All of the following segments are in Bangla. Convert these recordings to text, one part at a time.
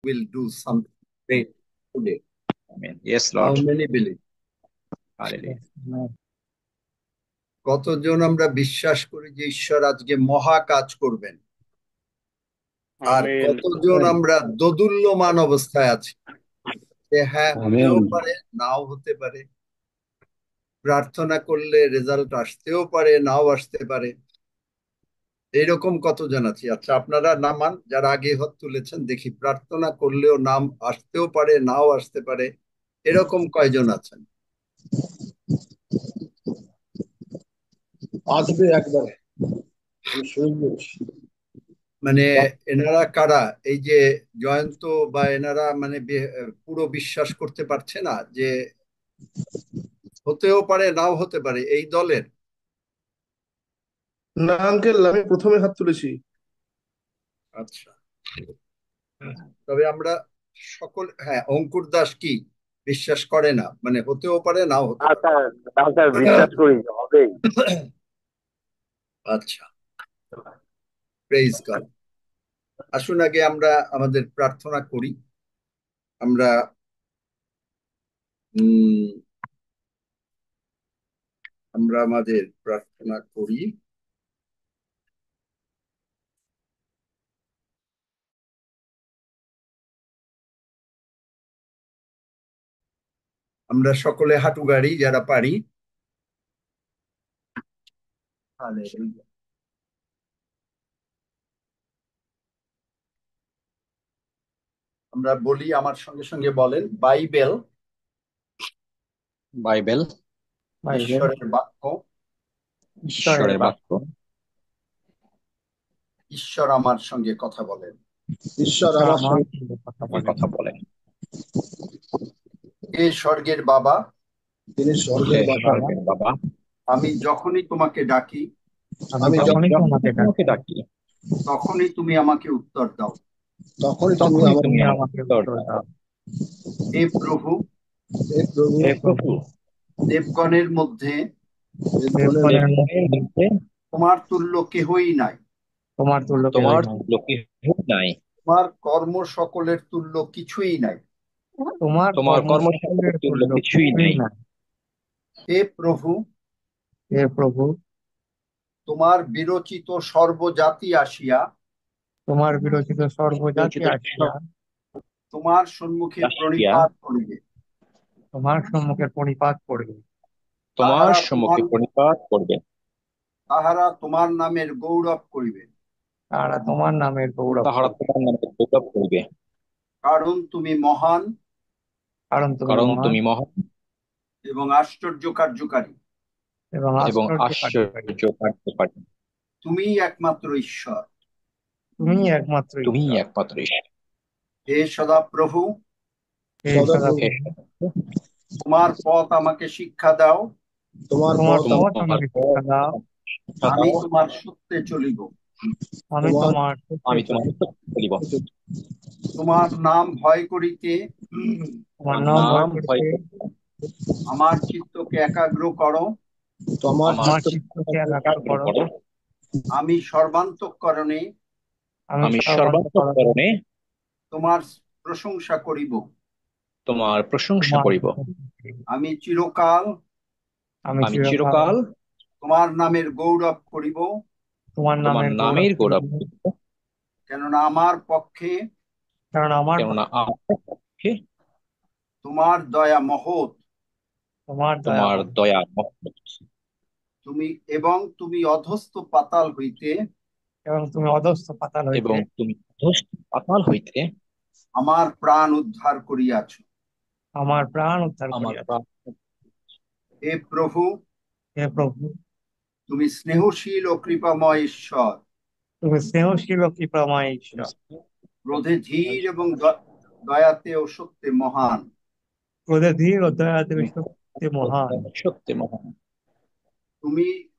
will do something great today. Amen. Yes, How Lord. many believe? Hallelujah. কতজন আমরা বিশ্বাস করি যে ঈশ্বর আজকে মহা কাজ করবেন, আর আমেন। কতজন আমরা দোদুল্যমান অবস্থায় আছি যে হ্যাঁ হতেও পারে নাও হতে পারে, প্রার্থনা করলে রেজাল্ট আসতেও পারে নাও আসতে পারে, এইরকম কতজন আছি? আচ্ছা, আপনারা নামান, যারা আগে হাত তুলেছেন, দেখি প্রার্থনা করলেও নাম আসতেও পারে নাও আসতে পারে, এরকম কয়জন আছেন? আসবে একবারে। মানে এনারা কারা? এই যে জয়ন্ত বা এনারা মানে পুরো বিশ্বাস করতে পারছে না যে হতেও পারে নাও হতে পারে, এই দলের? না আঙ্কেল, আমি প্রথমে হাত তুলেছি। আচ্ছা, তবে আমরা সকল, হ্যাঁ, অঙ্কুর দাস কি বিশ্বাস করে না, মানে হতেও পারে নাও হতে পারে? স্যার বিশ্বাস করি হবেই। আচ্ছা, প্রেজ গড। আসুন আগে আমরা আমাদের প্রার্থনা করি। আমরা আমাদের প্রার্থনা করি। আমরা সকলে হাঁটু গাড়ি যারা পারি। আমরা বলি, আমার সঙ্গে সঙ্গে বলেন, বাইবেল বাইবেল ঈশ্বরের বাক্য। ঈশ্বরের বাক্য। ঈশ্বর আমার সঙ্গে কথা বলেন। ঈশ্বর আমার সঙ্গে কথা বলেন। হে স্বর্গের বাবা, তিনি স্বর্গের বাবা, আমি যখনই তোমাকে ডাকি আমি যখনই তোমাকে ডাকি তখনই তুমি আমাকে উত্তর দাও। তখনই তুমি আমাকে উত্তর দাও। হে প্রভু, হে প্রভু, দেবগণের মধ্যে তোমার তুল্য কেহই নাই। তোমার তুল্য কেউ নাই। তোমার কর্ম সকলের তুল্য কিছুই নাই। তোমার কর্ম সকলের তুল্য কিছুই নাই। হে প্রভু, তোমার বিরচিত সর্বজাতি আসিয়া তোমার সম্মুখে প্রণিপাত করিবে। তোমার সম্মুখে প্রণিপাত করবে। তাহারা তোমার নামের গৌরব করিবে। করিবে। কারণ তুমি মহান এবং আশ্চর্য কার্যকারী। এবং আশ্চর্য কার্যকারী। তুমিই একমাত্র ঈশ্বর। তুমিই একমাত্র ঈশ্বর। হে সদাপ্রভু, তোমার পথ আমাকে শিক্ষা দাও। তোমার পথ আমাকে শিক্ষা দাও। আমি তোমার সত্যে চলিব। আমি তোমার সত্যে চলিব। তোমার নাম ভয় করিতে আমার চিত্তকে একাগ্র করো। আমি সর্বান্তঃকরণে তোমার প্রশংসা করিব। আমি চিরকাল তোমার নামের গৌরব করিব। কেননা আমার পক্ষে তোমার দয়া মহৎ। তুমি অধস্থ পাতাল হইতে আমার প্রাণ উদ্ধার করিয়াছ। হে প্রভু, তুমি স্নেহশীল ও কৃপাময় ঈশ্বর। ক্রোধে ধীর এবং দয়াতে ও সত্যে মহান। তুমি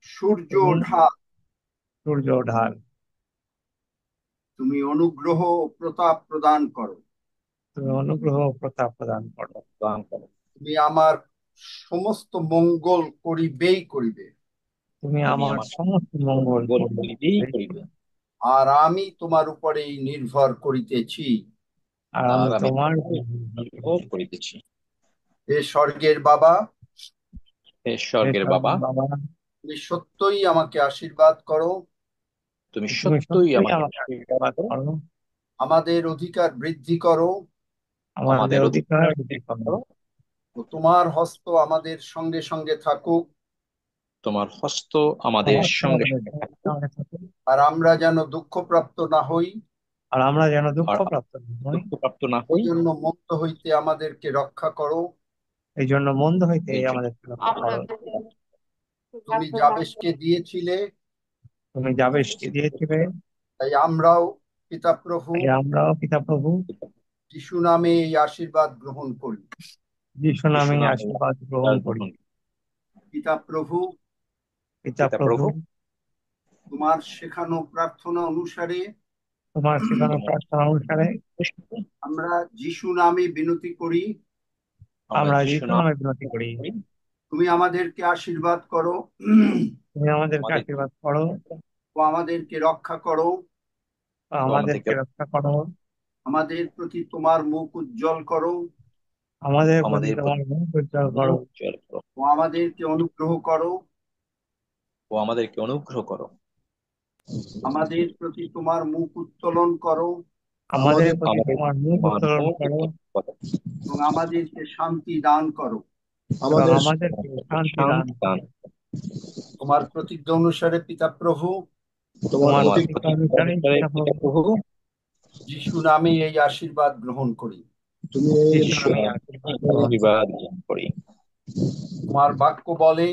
সূর্য ঢাল। তুমি অনুগ্রহ ও প্রতাপ প্রদান করো। তুমি আমার সমস্ত মঙ্গল করিবে। আর আমি তোমার উপরেই নির্ভর করিতেছি। আর আর আমি আমি তোমার ভোগ করিতেছি। হে স্বর্গের বাবা, হে স্বর্গের বাবা, বাবা, তুমি সত্যই আমাকে আশীর্বাদ করো, তুমি তুমি সত্যই সত্যই আমাকে আমাকে আশীর্বাদ আশীর্বাদ করো, করো, আমাদের অধিকার বৃদ্ধি করো আমাদের আমাদের অধিকার অধিকার বৃদ্ধি করো। করো। ও তোমার হস্ত আমাদের সঙ্গে সঙ্গে থাকুক, তোমার হস্ত আমাদের সঙ্গে সঙ্গে থাকুক, সঙ্গে থাকো। আর আমরা যেন দুঃখপ্রাপ্ত না হই, আর আমরা যেন আর দুঃখপ্রাপ্ত না হই, দুঃখপ্রাপ্ত না এই হই। জন্য মুক্ত হইতে আমাদেরকে রক্ষা করো। এই জন্য মন্দ হইতে এই জন্য আমাদেরকে রক্ষা করো। তুমি যাবেশকে দিয়েছিলে, তুমি যাবেশকে দিয়েছিলে, তাই আমরাও পিতা প্রভু তাই আমরাও পিতা প্রভু যিশু নামে এই আশীর্বাদ গ্রহণ করি। যিশু যিশু নামে নামে আশীর্বাদ গ্রহণ আশীর্বাদ করি। গ্রহণ। পিতা প্রভু, পিতা পিতা প্রভু, প্রভু, তোমার শেখানো প্রার্থনা অনুসারে তোমার শেখানো তোমার প্রার্থনা অনুসারে আমরা যিশু নামে বিনতি করি, আমরা আমরা যিশু যিশু নামে নামে বিনতি করি। করি। তুমি আমাদেরকে আশীর্বাদ করো তুমি আমাদেরকে আমাদের আশীর্বাদ করো, ও আমাদেরকে রক্ষা করো, আমাদেরকে আমাদেরকে রক্ষা করো, আমাদের প্রতি তোমার মুখ উজ্জ্বল করো, আমাদের প্রতি আমাদের তোমার মুখ উজ্জ্বল করো, মুখ উজ্জ্বল করো, ও আমাদেরকে অনুগ্রহ করো, ও আমাদেরকে অনুগ্রহ করো। আমাদের প্রতি তোমার মুখ উত্তোলন করো, আমাদের প্রতি আমাদের তোমার মুখ তোমার উত্তোলন মুখ করো, উজ্জ্বল করো, এবং আমাদেরকে শান্তি দান করো। এবং আমাদের আমাদেরকে শান্তি দান শান্তি দান করো। করো। তোমার প্রতিজ্ঞা অনুসারে পিতা প্রভু তোমার তোমার তোমার প্রতি প্রতিজ্ঞা প্রতিজ্ঞা অনুসারে অনুসারে পিতা পিতা প্রভু প্রভু, যিশু নামে এই আশীর্বাদ গ্রহণ করি। তুমি এই যিশু যিশু নামে নামে আশীর্বাদ গ্রহণ করো। আশীর্বাদ গ্রহণ করি। তোমার বাক্য বলে,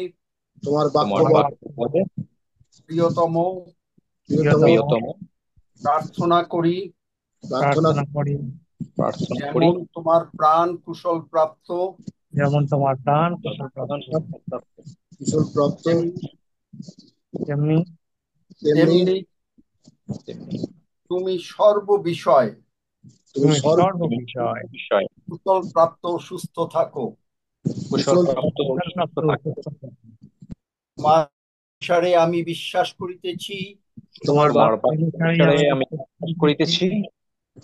তোমার বাক্য তোমার তোমার বলে, বাক্য বলে, প্রিয়তম, প্রিয়তম প্রিয়তম, প্রার্থনা করি প্রার্থনা প্রার্থনা করি, প্রার্থনা করি, যেমন তোমার প্রাণ কুশল প্রাপ্ত, যেমন তোমার প্রাণ কুশল প্রাপ্ত, কুশল প্রাপ্ত, তেমনি তেমনি তেমনি তেমনি তুমি সর্ববিষয় তুমি তুমি তুমি সর্ববিষয় বিষয় কুশল প্রাপ্ত ও সুস্থ থাকো। কুশল কুশল প্রাপ্ত ও কুশল সুস্থ প্রাপ্ত ও থাকো। সুস্থ থাকো। তোমার অনুসারে আমি বিশ্বাস করিতেছি তোমার তোমার বাক্য বাক্য অনুসারে অনুসারে আমি আমি বিশ্বাস বিশ্বাস করিতেছি করিতেছি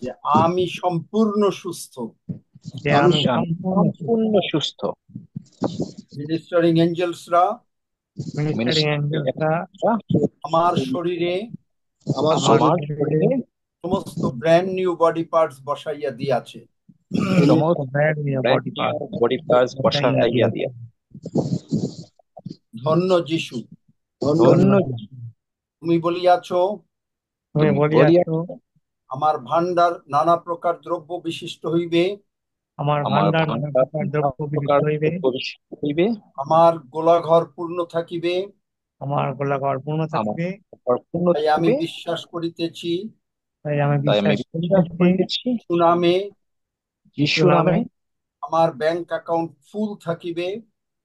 যে আমি সম্পূর্ণ সুস্থ। যে আমি আমি যে আমি সম্পূর্ণ সুস্থ। সম্পূর্ণ সুস্থ। মিনিস্টারিং এঞ্জেলসরা মিনিস্টারিং এঞ্জেলসরা আমার শরীরে আমার আমার শরীর আমার শরীরে শরীরে সমস্ত ব্র্যান্ড নিউ বডি পার্টস বসাইয়া দিয়াছে। সমস্ত সমস্ত ব্যাড নিয়ে বডি পার্ট বডি পার্টস বসাইয়া দিয়া। ধন্য যিশু, ধন্য তুমি বলিয়াছ তুমি তুমি বলিয়াছ বলিয়া আমার ভান্ডার নানা প্রকার দ্রব্য বিশিষ্ট হইবে, আমার আমার ভান্ডার নানা ভান্ডার প্রকার দ্রব্য বিলিত প্রকার হইবে, হইবে, আমার গোলাঘর পূর্ণ থাকিবে। আমার গোলাঘর পূর্ণ আমার থাকিবে। পূর্ণ তাই আমি থাকিবে। বিশ্বাস করিতেছি তাই আমি তাই আমি বিশ্বাস বিশ্বাস করিতেছি করিতেছি যিশু নামে যিশু যিশু নামে নামে আমার ব্যাংক অ্যাকাউন্ট ফুল থাকিবে,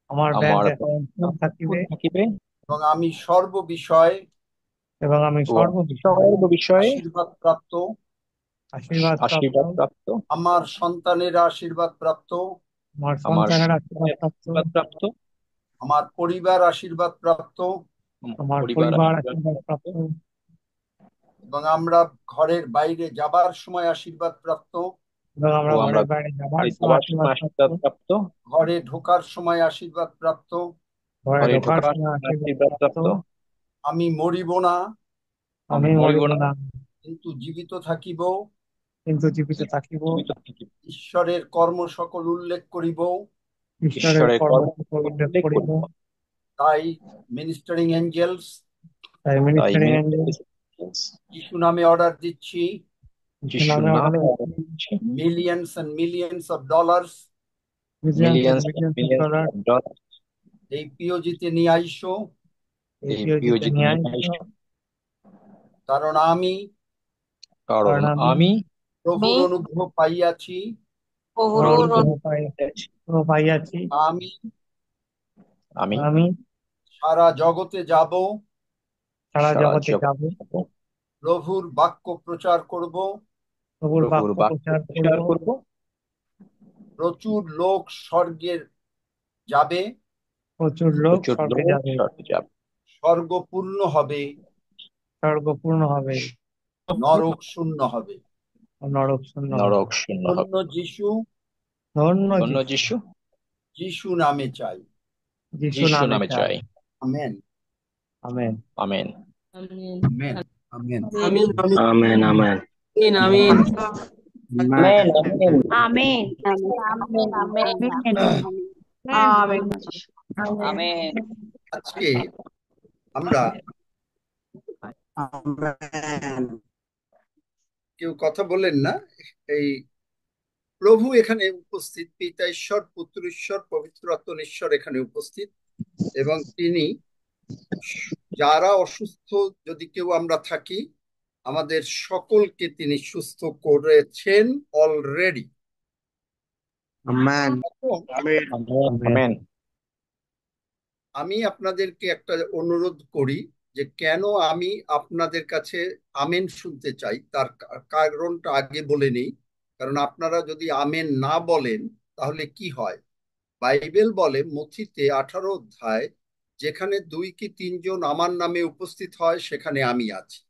আমার ব্যাংক আমার অ্যাকাউন্ট ফুল থাকিবে, থাকিবে, এবং আমি সর্ববিষয় এবং আমি ও সর্ববিষয়ে সর্ব বিষয়ে আশীর্বাদ প্রাপ্ত, আশীর্বাদ প্রাপ্ত, আশীর্বাদ প্রাপ্ত, আমার সন্তানেরা আশীর্বাদ প্রাপ্ত, আমার আমার সন্তানের আশীর্বাদ সন্তানের প্রাপ্ত, আশীর্বাদ প্রাপ্ত, আমার পরিবার আশীর্বাদ প্রাপ্ত, আমার আমার পরিবার পরিবার আশীর্বাদ আশীর্বাদ প্রাপ্ত, প্রাপ্ত, এবং আমরা ঘরের বাইরে যাবার সময় আশীর্বাদ প্রাপ্ত, এবং ও আমরা আমরা ঘরের বাইরে যাবার সময় যাবার আশীর্বাদ সময় প্রাপ্ত, আশীর্বাদ প্রাপ্ত, ঘরে ঢোকার সময় আশীর্বাদ প্রাপ্ত। ঘরে ঘরে ঢোকার ঢোকার সময় সময় আশীর্বাদ আশীর্বাদ প্রাপ্ত। প্রাপ্ত। আমি মরিব না, আমি মরিব মরিব না, না, কিন্তু জীবিত থাকিব, কিন্তু জীবিত থাকিব, জীবিত থাকিব, ঈশ্বরের কর্ম সকল উল্লেখ করিব। ঈশ্বরের ঈশ্বরের কর্ম কর্ম উল্লেখ উল্লেখ করিব। করিব। তাই মিনিস্টারিং এঞ্জেলস তাই তাই মিনিস্টারিং এঞ্জেল যিশু নামে অর্ডার দিচ্ছি, যিশু যিশু নামে অর্ডার নামে দিচ্ছি, millions and millions of dollars millions and millions millions of millions dollar dollar এই পিওজিতে নিয়ে আইসো, এই এই পিওজিতে পিওজিতে নিয়ে নিয়ে আসো। আসো। কারণ আমি কারণ কারণ আমি আমি প্রভুর অনুগ্রহ পাইয়াছি, পাইয়াছি, আমি আমি আমি সারা জগতে যাব, সারা সারা জগতে জগৎ যাব, প্রভুর বাক্য প্রচার করব, প্রভুর প্রভুর বাক্য বাক্য প্রচার করব। প্রচার করব। প্রচুর লোক স্বর্গের যাবে, প্রচুর লোক প্রচুর স্বর্গে লোক যাবে, স্বর্গে যাবে, স্বর্গ পূর্ণ হবে, স্বর্গ পূর্ণ হবে, নরক শূন্য হবে। নরক শূন্য হবে। নরক শূন্য হবে। ধন্য যিশু, ধন্য ধন্য যিশু, যিশু, যিশু নামে চাই। যিশু যিশু নামে নামে চাই। চাই। Amen, amen. Amen. Amen, amen. আমিন আমেন আমেন আমিন amen, amen. Amen amen amen amen. আজকে আমরা কেউ কথা বলেন না, এই প্রভু এখানে উপস্থিত, পিতা ঈশ্বর, পুত্র ঈশ্বর, পবিত্র আত্মা ঈশ্বর এখানে উপস্থিত, এবং তিনি যারা অসুস্থ যদি কেউ আমরা থাকি, আমাদের সকলকে তিনি সুস্থ করেছেন অলরেডি। Amen amen, amen. আমি আপনাদেরকে একটা অনুরোধ করি যে কেন আমি আপনাদের কাছে আমেন শুনতে চাই, তার কারণটা আগে বলে নিই। কারণ আপনারা যদি আমেন না বলেন তাহলে কি হয়? বাইবেল বলে মথিতে 18 অধ্যায়, যেখানে 2 কি 3 জন আমার নামে উপস্থিত হয় সেখানে আমি আছি,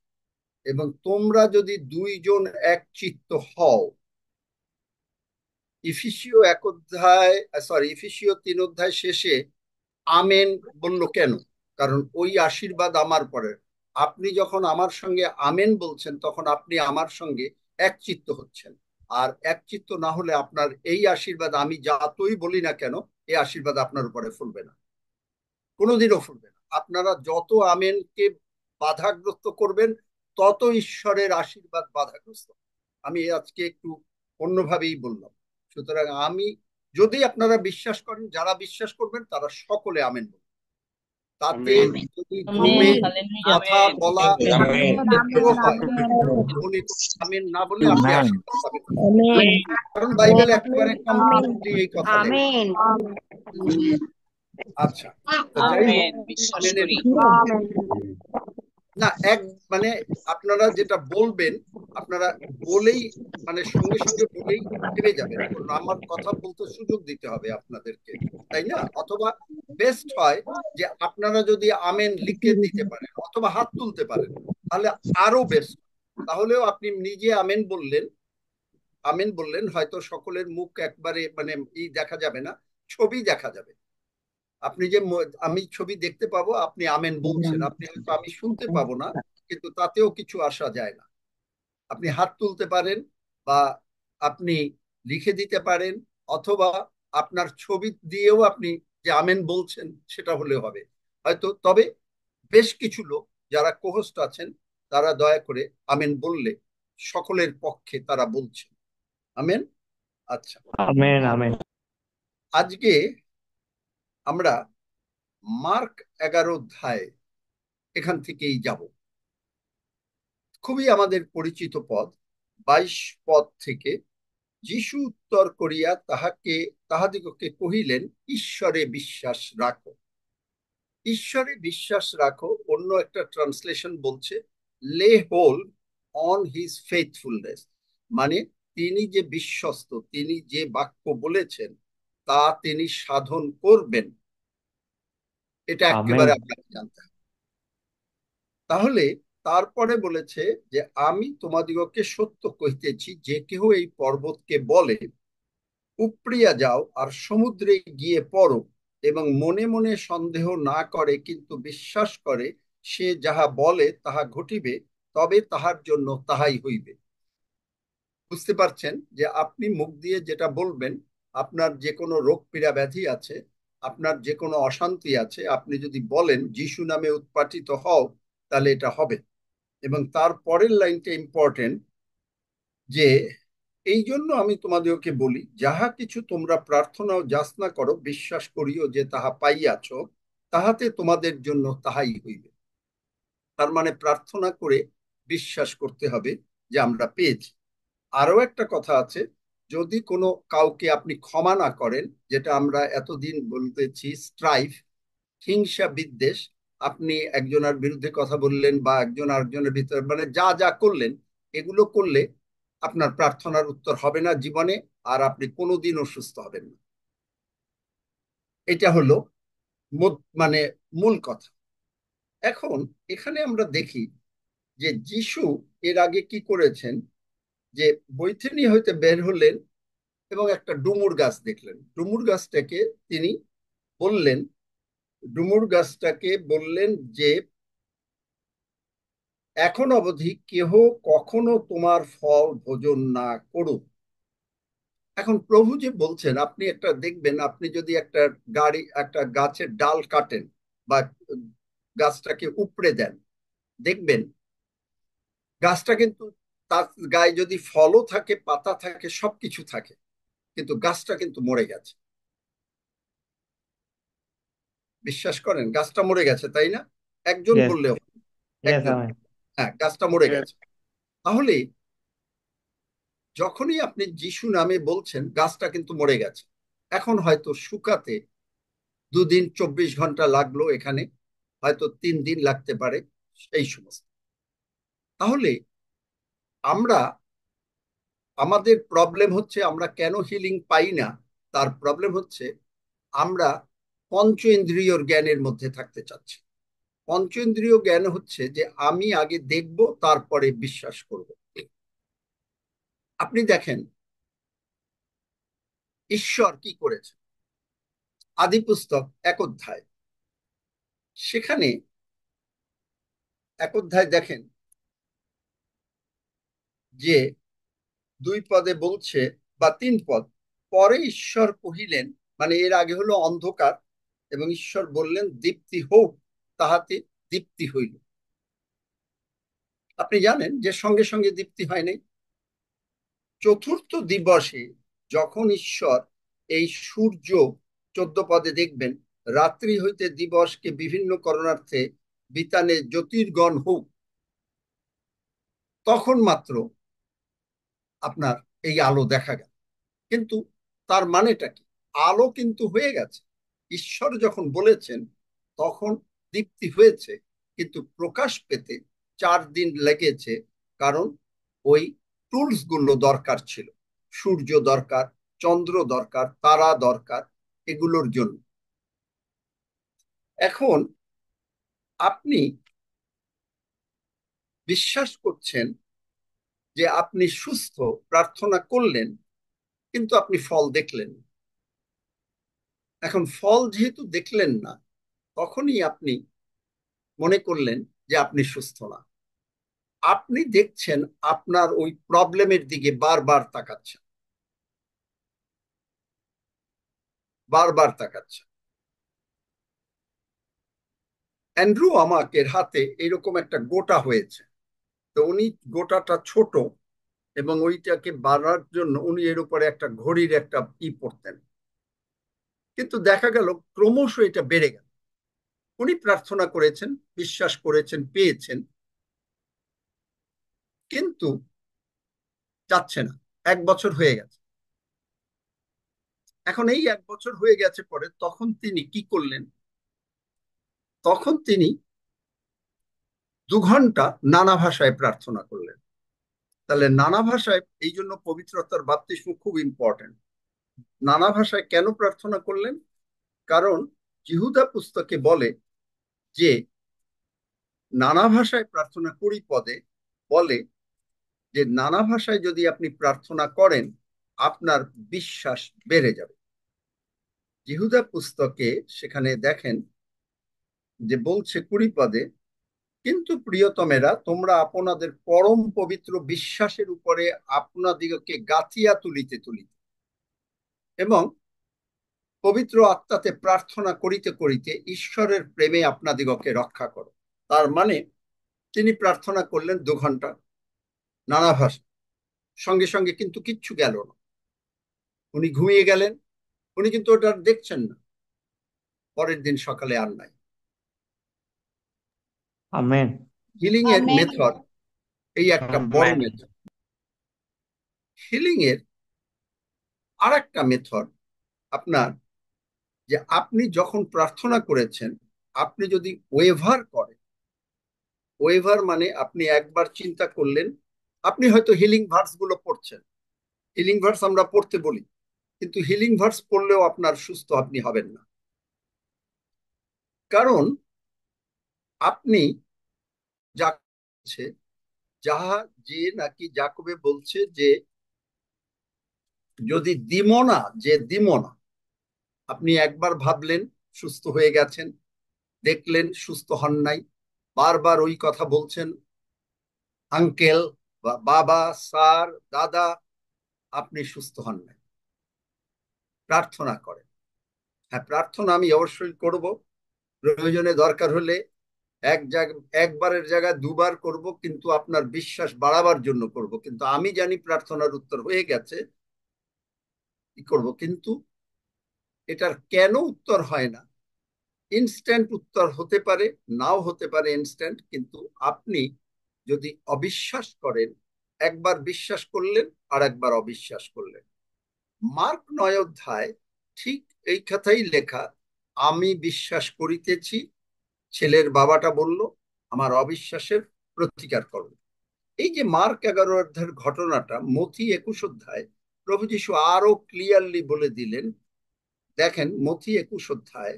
এবং তোমরা যদি 2 জন এক চিত্ত হও। ইফিসীয় 1 অধ্যায়, ইফিসীয় 3 অধ্যায় শেষে আমেন বলল কেন? কারণ ওই আশীর্বাদ আমার পরে। আপনি যখন আমার সঙ্গে আমেন বলছেন তখন আপনি আমার সঙ্গে এক চিত্ত হচ্ছেন, আর এক চিত্ত না হলে আপনার এই আশীর্বাদ আমি যতই বলি না কেন, এই আশীর্বাদ আপনার উপরে ফুলবে না, কোনোদিনও ফুলবে না। আপনারা যত আমেনকে বাধাগ্রস্ত করবেন তত ঈশ্বরের আশীর্বাদ বাধাগ্রস্ত। আমি আজকে একটু অন্যভাবেই বললাম। সুতরাং আমি, যদি আপনারা বিশ্বাস করেন, যারা বিশ্বাস করবেন তারা সকলে আমেন বলবেন। তাতে যদি জমে কথা বলা হয়, উনি আমিন না বলে আপনি আশীর্বাদ পাবেন, কারণ বাইবেল একেবারে কমপ্লিটলি এই কথা লেখা। আচ্ছা, তো যাই হোক, আমেনের না এক মানে আপনারা যেটা বলবেন, আপনারা বলেই মানে সঙ্গে সঙ্গে বলেই থেমে যাবেন, কারণ আমার কথা বলতে সুযোগ দিতে হবে আপনাদেরকে, তাই না? অথবা বেস্ট হয় যে আপনারা যদি আমেন লিখে দিতে পারেন অথবা হাত তুলতে পারেন তাহলে আরো বেস্ট। তাহলেও আপনি নিজে আমেন বললেন, আমেন বললেন, হয়তো সকলের মুখ একবারে মানে দেখা যাবে না, ছবি দেখা যাবে। আপনি যে আমি ছবি দেখতে পাবো আপনি আমেন বলছেন, আপনি হয়তো আমি শুনতে পাবো না, কিন্তু তাতেও কিছু আসা যায় না। আপনি হাত তুলতে পারেন, বা আপনি লিখে দিতে পারেন, অথবা আপনার ছবি দিয়েও আপনি যে আমেন বলছেন সেটা হলে হবে হয়তো। তবে বেশ কিছু লোক যারা কোহস্ট আছেন তারা দয়া করে আমেন বললে সকলের পক্ষে তারা বলছেন আমেন। আচ্ছা, আমেন আমেন। আজকে আমরা মার্ক 11 অধ্যায় এখান থেকেই যাব। খুবই আমাদের পরিচিত পদ, 22 পদ থেকে। যিশু উত্তর করিয়া তাহাদিগকে কহিলেন, ঈশ্বরে বিশ্বাস রাখো। ঈশ্বরে বিশ্বাস রাখো, অন্য একটা ট্রান্সলেশন বলছে লে হোল্ড অন হিজ ফেথফুলনেস, মানে তিনি যে বিশ্বস্ত, তিনি যে বাক্য বলেছেন তা তিনি সাধন করবেন, এটা একেবারে আপনাকে জানতে হবে। তাহলে তারপরে বলেছে যে আমি তোমাদিগকে সত্য কহিতেছি, যে কেহ এই পর্বতকে বলে উপড়িয়া যাও আর সমুদ্রে গিয়ে পড়ো, এবং মনে মনে সন্দেহ না করে কিন্তু বিশ্বাস করে সে যাহা বলে তাহা ঘটিবে, তবে তাহার জন্য তাহাই হইবে। বুঝতে পারছেন যে আপনি মুখ দিয়ে যেটা বলবেন, আপনার যে কোনো রোগ পীড়া ব্যাধি আছে, আপনার যে কোনো অশান্তি আছে, আপনি যদি বলেন যিশু নামে উৎপাটিত হও, তাহলে এটা হবে। এবং তার পরের লাইনটা ইম্পর্টেন্ট, যে এই জন্য আমি তোমাদেরকে বলি, যাহা কিছু তোমরা প্রার্থনা ও যাচনা করো, বিশ্বাস করিও যে তাহা পাইয়াছ, তাহাতে তোমাদের জন্য তাহাই হইবে। তার মানে প্রার্থনা করে বিশ্বাস করতে হবে যে আমরা পেয়েছি। আরো একটা কথা আছে, যদি কোনো কাউকে আপনি ক্ষমা না করেন, যেটা আমরা এতদিন বলতেছি স্ট্রাইফ, হিংসা বিদ্বেষ, আপনি একজনের বিরুদ্ধে কথা বললেন বা একজন আরেকজনের ভিতরে মানে যা যা করলেন, এগুলো করলে আপনার প্রার্থনার উত্তর হবে না জীবনে, আর আপনি কোনোদিন অসুস্থ হবেন না। এটা হলো মানে মূল কথা। এখন এখানে আমরা দেখি যে যিশু এর আগে কি করেছেন। যে বৈথেনি হইতে বের হলেন এবং একটা ডুমুর গাছ দেখলেন। ডুমুর গাছটাকে তিনি বললেন, ডুমুর গাছটাকে বললেন যে এখন অবধি কেহ কখনো তোমার ফল ভোজন না করুক। এখন প্রভু যে বলছেন, আপনি একটা দেখবেন, আপনি যদি একটা একটা গাছের ডাল কাটেন বা গাছটাকে উপড়ে দেন, দেখবেন গাছটা কিন্তু তার গায়ে যদি ফলও থাকে, পাতা থাকে, সবকিছু থাকে, কিন্তু গাছটা কিন্তু মরে গেছে। বিশ্বাস করেন গাছটা মরে গেছে, তাই না? একজন Yes. বললেও, Yes, একজন, Amen. হ্যাঁ গাছটা মরে গেছে। তাহলে যখনই আপনি যিশু নামে বলছেন, গাছটা কিন্তু মরে গেছে। এখন হয়তো শুকাতে 2 দিন 24 ঘন্টা লাগলো, এখানে হয়তো 3 দিন লাগতে পারে, এই সমস্ত। তাহলে আমরা, আমাদের প্রবলেম হচ্ছে আমরা কেন হিলিং পাই না। তার প্রবলেম হচ্ছে আমরা পঞ্চ ইন্দ্রিয়র জ্ঞানের মধ্যে থাকতে চাচ্ছি। পঞ্চ ইন্দ্রিয় জ্ঞান হচ্ছে যে আমি আগে দেখব, তারপরে বিশ্বাস করব। আপনি দেখেন ঈশ্বর কি করেছে। আদি পুস্তক 1 অধ্যায়, সেখানে 1 অধ্যায় দেখেন যে 2 পদে বলছে, বা 3 পদ, পরে ঈশ্বর কহিলেন, মানে এর আগে হলো অন্ধকার, এবং ঈশ্বর বললেন দীপ্তি হোক, তাহাতে দীপ্তি হইল। আপনি জানেন যে সঙ্গে সঙ্গে দীপ্তি হয় নাই। চতুর্থ দিবসে যখন ঈশ্বর এই সূর্য, 14 পদে দেখবেন, রাত্রি হইতে দিবসকে বিভিন্ন করণার্থে বিতানে জ্যোতির্গণ হোক, তখন মাত্র আপনার এই আলো দেখা গেল। কিন্তু তার মানেটা কি? আলো কিন্তু হয়ে গেছে, ঈশ্বর যখন বলেছেন তখন দীপ্তি হয়েছে, কিন্তু প্রকাশ পেতে 4 দিন লেগেছে, কারণ ওই টুলস গুলো দরকার ছিল। সূর্য দরকার, চন্দ্র দরকার, তারা দরকার, এগুলোর জন্য। এখন আপনি বিশ্বাস করছেন যে আপনি সুস্থ, প্রার্থনা করলেন, কিন্তু আপনি ফল দেখলেন না। এখন ফল যেহেতু দেখলেন না, তখনই আপনি মনে করলেন যে আপনি সুস্থ না। আপনি দেখছেন আপনার ওই প্রবলেমের দিকে বারবার তাকাচ্ছেন, বারবার তাকাচ্ছেন। অ্যান্ড্রু আমাকে হাতে এরকম একটা গোটা হয়েছে, তো উনি গোটাটা ছোট, এবং ওইটাকে বাড়ার জন্য উনি এর উপরে একটা ঘড়ির একটা পড়তেন, কিন্তু দেখা গেল ক্রমশ এটা বেড়ে গেল। উনি প্রার্থনা করেছেন, বিশ্বাস করেছেন, পেয়েছেন, কিন্তু যাচ্ছে না। 1 বছর হয়ে গেছে। এখন এই 1 বছর হয়ে গেছে পরে তখন তিনি কি করলেন? তখন তিনি 2 ঘন্টা নানা ভাষায় প্রার্থনা করলেন। তাহলে নানা ভাষায়, এই জন্য পবিত্রতার বাপ্তিস্ম খুব ইম্পর্টেন্ট। নানা ভাষায় কেন প্রার্থনা করলেন? কারণ জিহুদা পুস্তকে বলে যে নানা ভাষায় প্রার্থনা 20 পদে বলে যে নানা ভাষায় যদি আপনি প্রার্থনা করেন, আপনার বিশ্বাস বেড়ে যাবে। জিহুদা পুস্তকে সেখানে দেখেন যে বলছে 20 পদে, কিন্তু প্রিয়তমেরা, তোমরা আপনাদের পরম পবিত্র বিশ্বাসের উপরে আপনাদিগকে গাঁথিয়া তুলিতে তুলিতে এবং পবিত্র আত্মাতে প্রার্থনা করিতে করিতে ঈশ্বরের প্রেমে আপনাদিগকে রক্ষা করো। তার মানে তিনি প্রার্থনা করলেন 2 ঘন্টা নানা ভাষা, সঙ্গে সঙ্গে কিন্তু কিচ্ছু গেল না, উনি ঘুমিয়ে গেলেন। উনি কিন্তু ওটা দেখছেন না। পরের দিন সকালে আর নাই। Amen. হিলিং এর আমেন। মেথড এই একটা বড় Amen. মেথড। হিলিং এর আর একটা মেথড আপনার, যে আপনি যখন প্রার্থনা করেছেন, আপনি যদি ওয়েভার করেন, ওয়েভার মানে আপনি একবার চিন্তা করলেন, আপনি হয়তো হিলিং ভার্স গুলো পড়ছেন, হিলিং ভার্স আমরা পড়তে বলি, কিন্তু হিলিং ভার্স পড়লেও আপনার সুস্থ আপনি হবেন না। কারণ আপনি যা যাহা যে নাকি যাকবে বলছে যে যদি দিমনা, যে দিমনা, আপনি একবার ভাবলেন সুস্থ হয়ে গেছেন, দেখলেন সুস্থ হন নাই, বারবার ওই কথা বলছেন, আঙ্কেল বা বাবা, স্যার, দাদা, আপনি সুস্থ হন নাই, প্রার্থনা করেন। হ্যাঁ, প্রার্থনা আমি অবশ্যই করব, প্রয়োজনে দরকার হলে একবারের জায়গায় দুবার করব, কিন্তু আপনার বিশ্বাস বাড়াবার জন্য করব। কিন্তু আমি জানি প্রার্থনার উত্তর হয়ে গেছে, কি করব? কিন্তু এটার কেন উত্তর হয় না? ইনস্ট্যান্ট উত্তর হতে পারে, নাও হতে পারে ইনস্ট্যান্ট, কিন্তু আপনি যদি অবিশ্বাস করেন, একবার বিশ্বাস করলেন আর একবার অবিশ্বাস করলেন। মার্ক 9 অধ্যায় ঠিক এই কথাই লেখা, আমি বিশ্বাস করিতেছি, ছেলের বাবাটা বলল, আমার অবিশ্বাসের প্রতিকার করো। এই যে মার্ক 11 অধ্যায়ের ঘটনাটা মথি 21 অধ্যায় প্রভু যীশু আরো ক্লিয়ারলি বলে দিলেন। দেখেন মথি 21 অধ্যায়,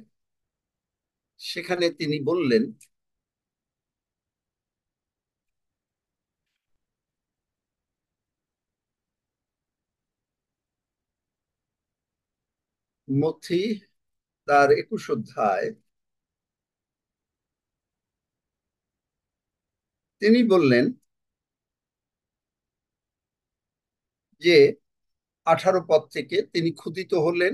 সেখানে তিনি বললেন, মথি তার 21 অধ্যায় তিনি বললেন যে 18 পদ থেকে, তিনি ক্ষুধিত হলেন,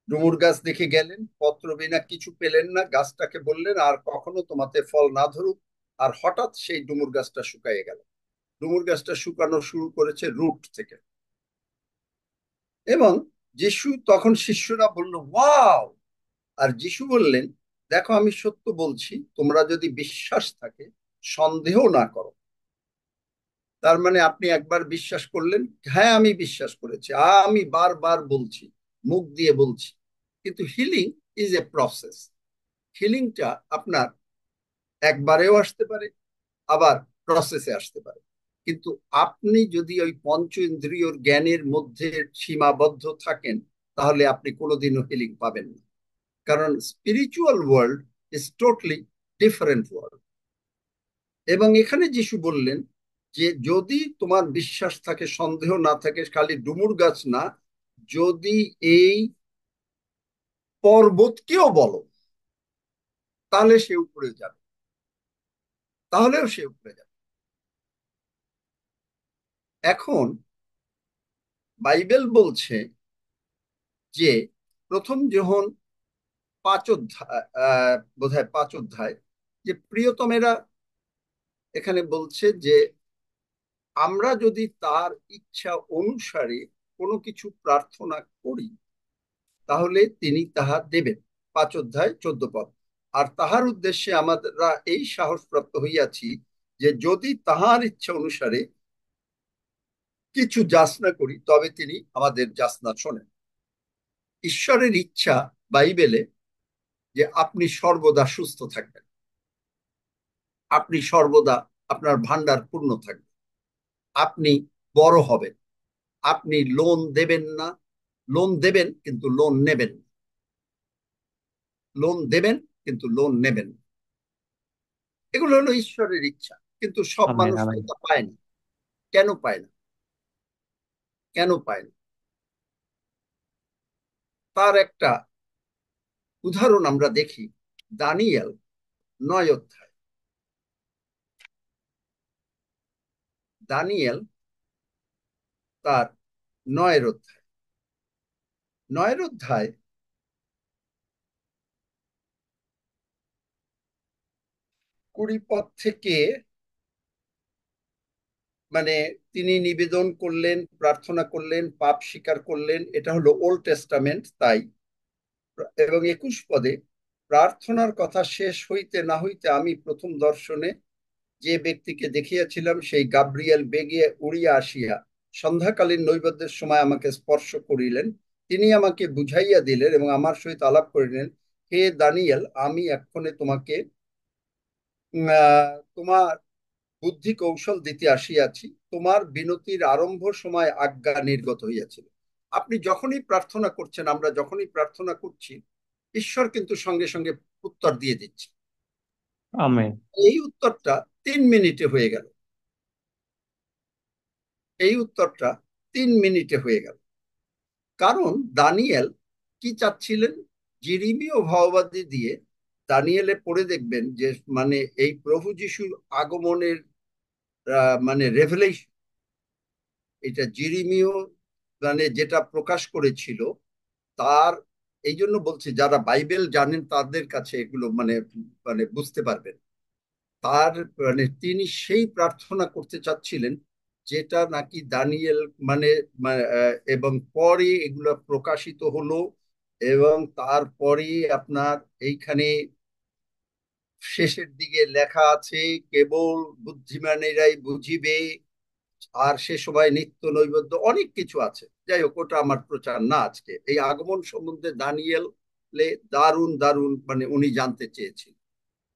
ডুমুর গাছ দেখে গেলেন, পত্র বিনা কিছু পেলেন না, গাছটাকে বললেন আর কখনো তোমাতে ফল না ধরুক। আর হঠাৎ সেই ডুমুর গাছটা শুকাইয়ে গেল। ডুমুর গাছটা শুকানো শুরু করেছে রুট থেকে। এবং যিশু তখন, শিষ্যরা বলল ওয়াও। আর যিশু বললেন, দেখো আমি সত্য বলছি, তোমরা যদি বিশ্বাস থাকে, সন্দেহ না করো। তার মানে আপনি একবার বিশ্বাস করলেন, হ্যাঁ আমি বিশ্বাস করেছি, আমি বারবার বলছি, মুখ দিয়ে বলছি। কিন্তু হিলিং ইজ এ প্রসেস। হিলিংটা আপনার একবারেও আসতে পারে, আবার প্রসেসে আসতে পারে। কিন্তু আপনি যদি ওই পঞ্চ ইন্দ্রিয়র জ্ঞানের মধ্যে সীমাবদ্ধ থাকেন, তাহলে আপনি কোনোদিনও হিলিং পাবেন না। কারণ spiritual world is totally different world. এবং এখানে যিশু বললেন যে যদি তোমার বিশ্বাস থাকে, সন্দেহ না থাকে, খালি ডুমুর গাছ না, যদি এই পর্বতকেও বলো, তাহলে সে উপরে যাবে, তাহলেও সে উপরে যাবে। এখন বাইবেল বলছে যে প্রথম যোহন 5 অধ্যায়, বোধহয় 5 অধ্যায়, যে প্রিয়তমেরা, এখানে বলছে যে আমরা যদি তার ইচ্ছা অনুসারে কোনো কিছু প্রার্থনা করি, তাহলে তিনি তাহা দেবেন। 5 অধ্যায় 14 পদ। আর তাহার উদ্দেশ্যে আমরা এই সাহস প্রাপ্ত হইয়াছি যে যদি তাহার ইচ্ছা অনুসারে কিছু যাচনা করি, তবে তিনি আমাদের যাচনা শোনেন। ঈশ্বরের ইচ্ছা বাইবেলে যে আপনি সর্বদা সুস্থ থাকবেন, আপনি সর্বদা আপনার ভান্ডার পূর্ণ থাকবে, আপনি বড় হবেন, আপনি লোন দেবেন না, লোন দেবেন কিন্তু লোন নেবেন, লোন দেবেন কিন্তু লোন নেবেন। এগুলো হলো ঈশ্বরের ইচ্ছা। কিন্তু সব আমেন, মানুষ আমেন। এটা পায় না। কেন পায় না? কেন পায় না? তার একটা উদাহরণ আমরা দেখি দানিয়েল 9 অধ্যায়। দানিয়েল তার 9 অধ্যায়, 9 অধ্যায় 20 পদ থেকে, মানে তিনি নিবেদন করলেন, প্রার্থনা করলেন, পাপ স্বীকার করলেন, এটা হলো ওল্ড টেস্টামেন্ট। তাই এবং 21 পদে, প্রার্থনার কথা শেষ হইতে না হইতে আমি প্রথম দর্শনে যে ব্যক্তিকে দেখিয়াছিলাম, সেই গাব্রিয়েল বেগে উড়িয়া আসিয়া সন্ধ্যাকালীন নৈবেদ্যের সময় আমাকে স্পর্শ করিলেন। তিনি আমাকে বুঝাইয়া দিলেন এবং আমার সহিত আলাপ করিলেন, হে দানিয়েল, আমি এক্ষণে তোমাকে তোমার বুদ্ধি কৌশল দিতে আসিয়াছি। তোমার বিনতির আরম্ভ সময় আজ্ঞা নির্গত হইয়াছিল। আপনি যখনই প্রার্থনা করছেন, আমরা যখনই প্রার্থনা করছি, ঈশ্বর কিন্তু সঙ্গে সঙ্গে উত্তর দিয়ে দিচ্ছে। আমেন, এই উত্তরটা 3 মিনিটে হয়ে গেল। এই উত্তরটা 3 মিনিটে হয়ে গেল। কারণ দানিয়েল কি চাচ্ছিলেন? যিরিমীয় ভাওবাদী দিয়ে দানিয়েলে পড়ে দেখবেন যে মানে এই প্রভু যিশুর আগমনের মানে রেভেলেশন, এটা যিরিমীয় মানে যেটা প্রকাশ করেছিল তার, এই জন্য বলছি যারা বাইবেল জানেন তাদের কাছে এগুলো মানে মানে বুঝতে পারবেন। তার মানে তিনি সেই প্রার্থনা করতে চাচ্ছিলেন যেটা নাকি দানিয়েল মানে এবং পরে এগুলো প্রকাশিত হলো। এবং তারপরে আপনার এইখানে শেষের দিকে লেখা আছে, কেবল বুদ্ধিমানেরাই বুঝিবে, আর সে সময় নিত্য নৈবেদ্য, অনেক কিছু আছে। যাই হোক, ওটা আমার প্রচার না আজকে। এই আগমন সম্বন্ধে দানিয়েল দারুণ দারুণ মানে উনি জানতে চেয়েছেন,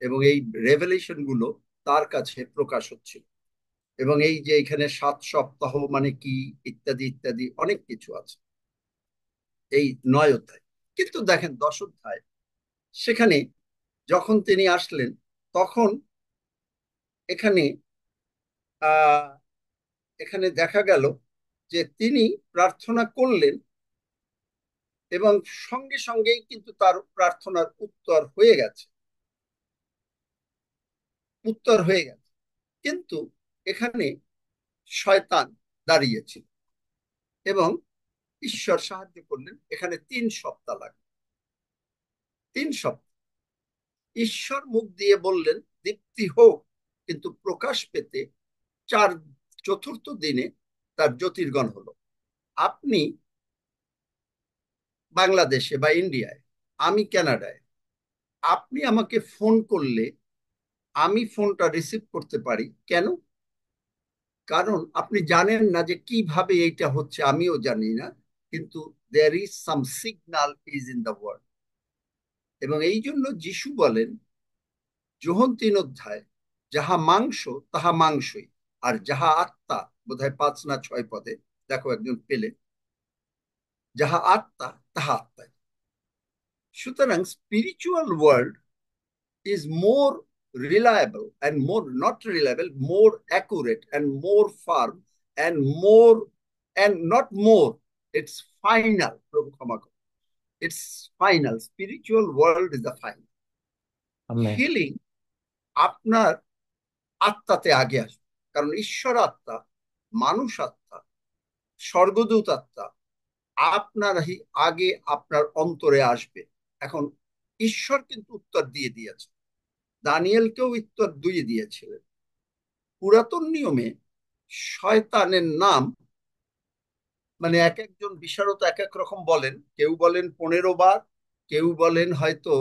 এবং এই রেভেলেশন গুলো তার কাছে প্রকাশ হচ্ছিল। এবং এই যে এখানে 7 সপ্তাহ মানে কি ইত্যাদি ইত্যাদি অনেক কিছু আছে এই 9 অধ্যায়। কিন্তু দেখেন 10 অধ্যায়, সেখানে যখন তিনি আসলেন তখন এখানে আহ এখানে দেখা গেল যে তিনি প্রার্থনা করলেন এবং সঙ্গে সঙ্গেই কিন্তু তার প্রার্থনার উত্তর হয়ে গেছে। কিন্তু এখানে শয়তান দাঁড়িয়েছিল এবং ঈশ্বর সাহায্য করলেন। এখানে 3 সপ্তাহ লাগবে, 3 সপ্তাহ। ঈশ্বর মুখ দিয়ে বললেন দীপ্তি হোক, কিন্তু প্রকাশ পেতে 4th দিনে তার জ্যোতির্গণ হলো। আপনি বাংলাদেশে বা ইন্ডিয়ায়, আমি কানাডায়, আপনি আমাকে ফোন করলে আমি ফোনটা রিসিভ করতে পারি কেন? কারণ আপনি জানেন না যে কিভাবে এইটা হচ্ছে, আমিও জানি না, কিন্তু there is some signal is in the world. এবং এই জন্য যিশু বলেন যোহন 3 অধ্যায়, যাহা মাংস তাহা মাংসই, আর যাহা আত্মা, বোধহয় 5 না 6 পদে, দেখো একজন পেলে, যাহা আত্মা তাহা আত্মাই। সুতরাং spiritual world is more reliable and more not reliable, more accurate and more firm and more and not more, it's final. প্রভু ক্ষমা করুন, it's final. Spiritual world is the final. Amen. Healing আপনার আত্মাতে আগে আসবে, কারণ ঈশ্বর আত্মা, মানুষ আত্মা, স্বর্গদূত আত্মা আপনার আগে আপনার অন্তরে আসবে। এখন ঈশ্বর কিন্তু উত্তর দিয়ে দিয়েছে, দানিয়েলকেও উত্তর দিয়ে দিয়েছিলেন। পুরাতন নিয়মে শয়তানের নাম মানে এক একজন বিশারদ এক এক রকম বলেন, কেউ বলেন 15 বার, কেউ বলেন হয়তো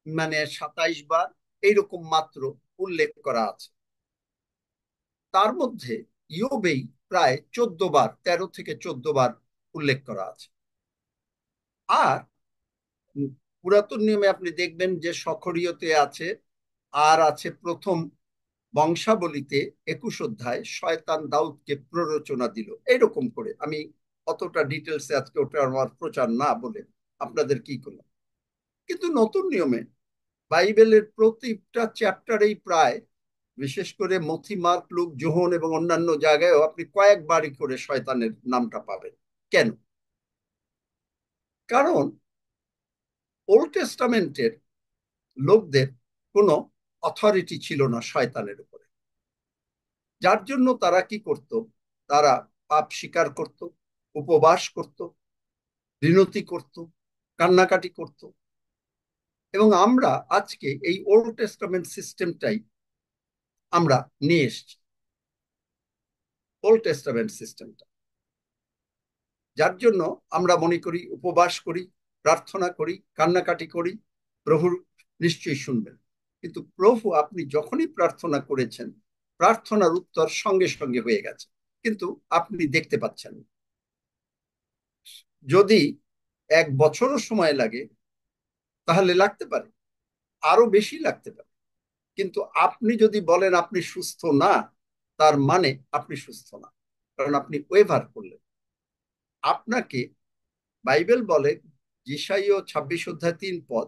মানে 27 বার, এইরকম মাত্র উল্লেখ করা আছে। তার মধ্যে ইয়োবেই প্রায় 14 বার, 13 থেকে 14 বার উল্লেখ করা আছে। আর পুরাতন নিয়মে আপনি দেখবেন যে সখরীয়তে আছে, আর আছে প্রথম বংশাবলীতে 21 অধ্যায়, শয়তান দাউদকে প্ররোচনা দিল, এরকম করে। আমি অতটা ডিটেলসে আজকে ওটা আমার প্রচার না বলে আপনাদের কি করলাম। কিন্তু নতুন নিয়মে বাইবেলের প্রতিটা চ্যাপ্টারেই প্রায়, বিশেষ করে মথি, মার্ক, লুক, যোহন এবং অন্যান্য জায়গায়ও আপনি কয়েকবারই করে শয়তানের নামটা পাবেন। কেন? কারণ ওল্ড টেস্টামেন্টের লোকদের কোনো অথরিটি ছিল না শয়তানের উপরে, যার জন্য তারা কি করত? তারা পাপ স্বীকার করত, উপবাস করত, বিনতি করত, কান্নাকাটি করত। এবং আমরা আজকে এই ওল্ড টেস্টামেন্ট সিস্টেমটাই আমরা নিয়ে এসছি, ওল্ড টেস্টামেন্ট সিস্টেমটা, যার জন্য আমরা মনে করি উপবাস করি, প্রার্থনা করি, কান্নাকাটি করি, প্রভুর নিশ্চয়ই শুনবেন। কিন্তু প্রভু আপনি যখনই প্রার্থনা করেছেন, প্রার্থনার উত্তর সঙ্গে সঙ্গে হয়ে গেছে, কিন্তু আপনি দেখতে পাচ্ছেন। যদি 1 বছরও সময় লাগে তাহলে লাগতে পারে, আরো বেশি লাগতে পারে। কিন্তু আপনি যদি বলেন আপনি সুস্থ না, তার মানে আপনি সুস্থ না, কারণ আপনি ওয়েভার করলেন। আপনাকে বাইবেল বলে যিশাইয় 26 অধ্যায় 3 পদ,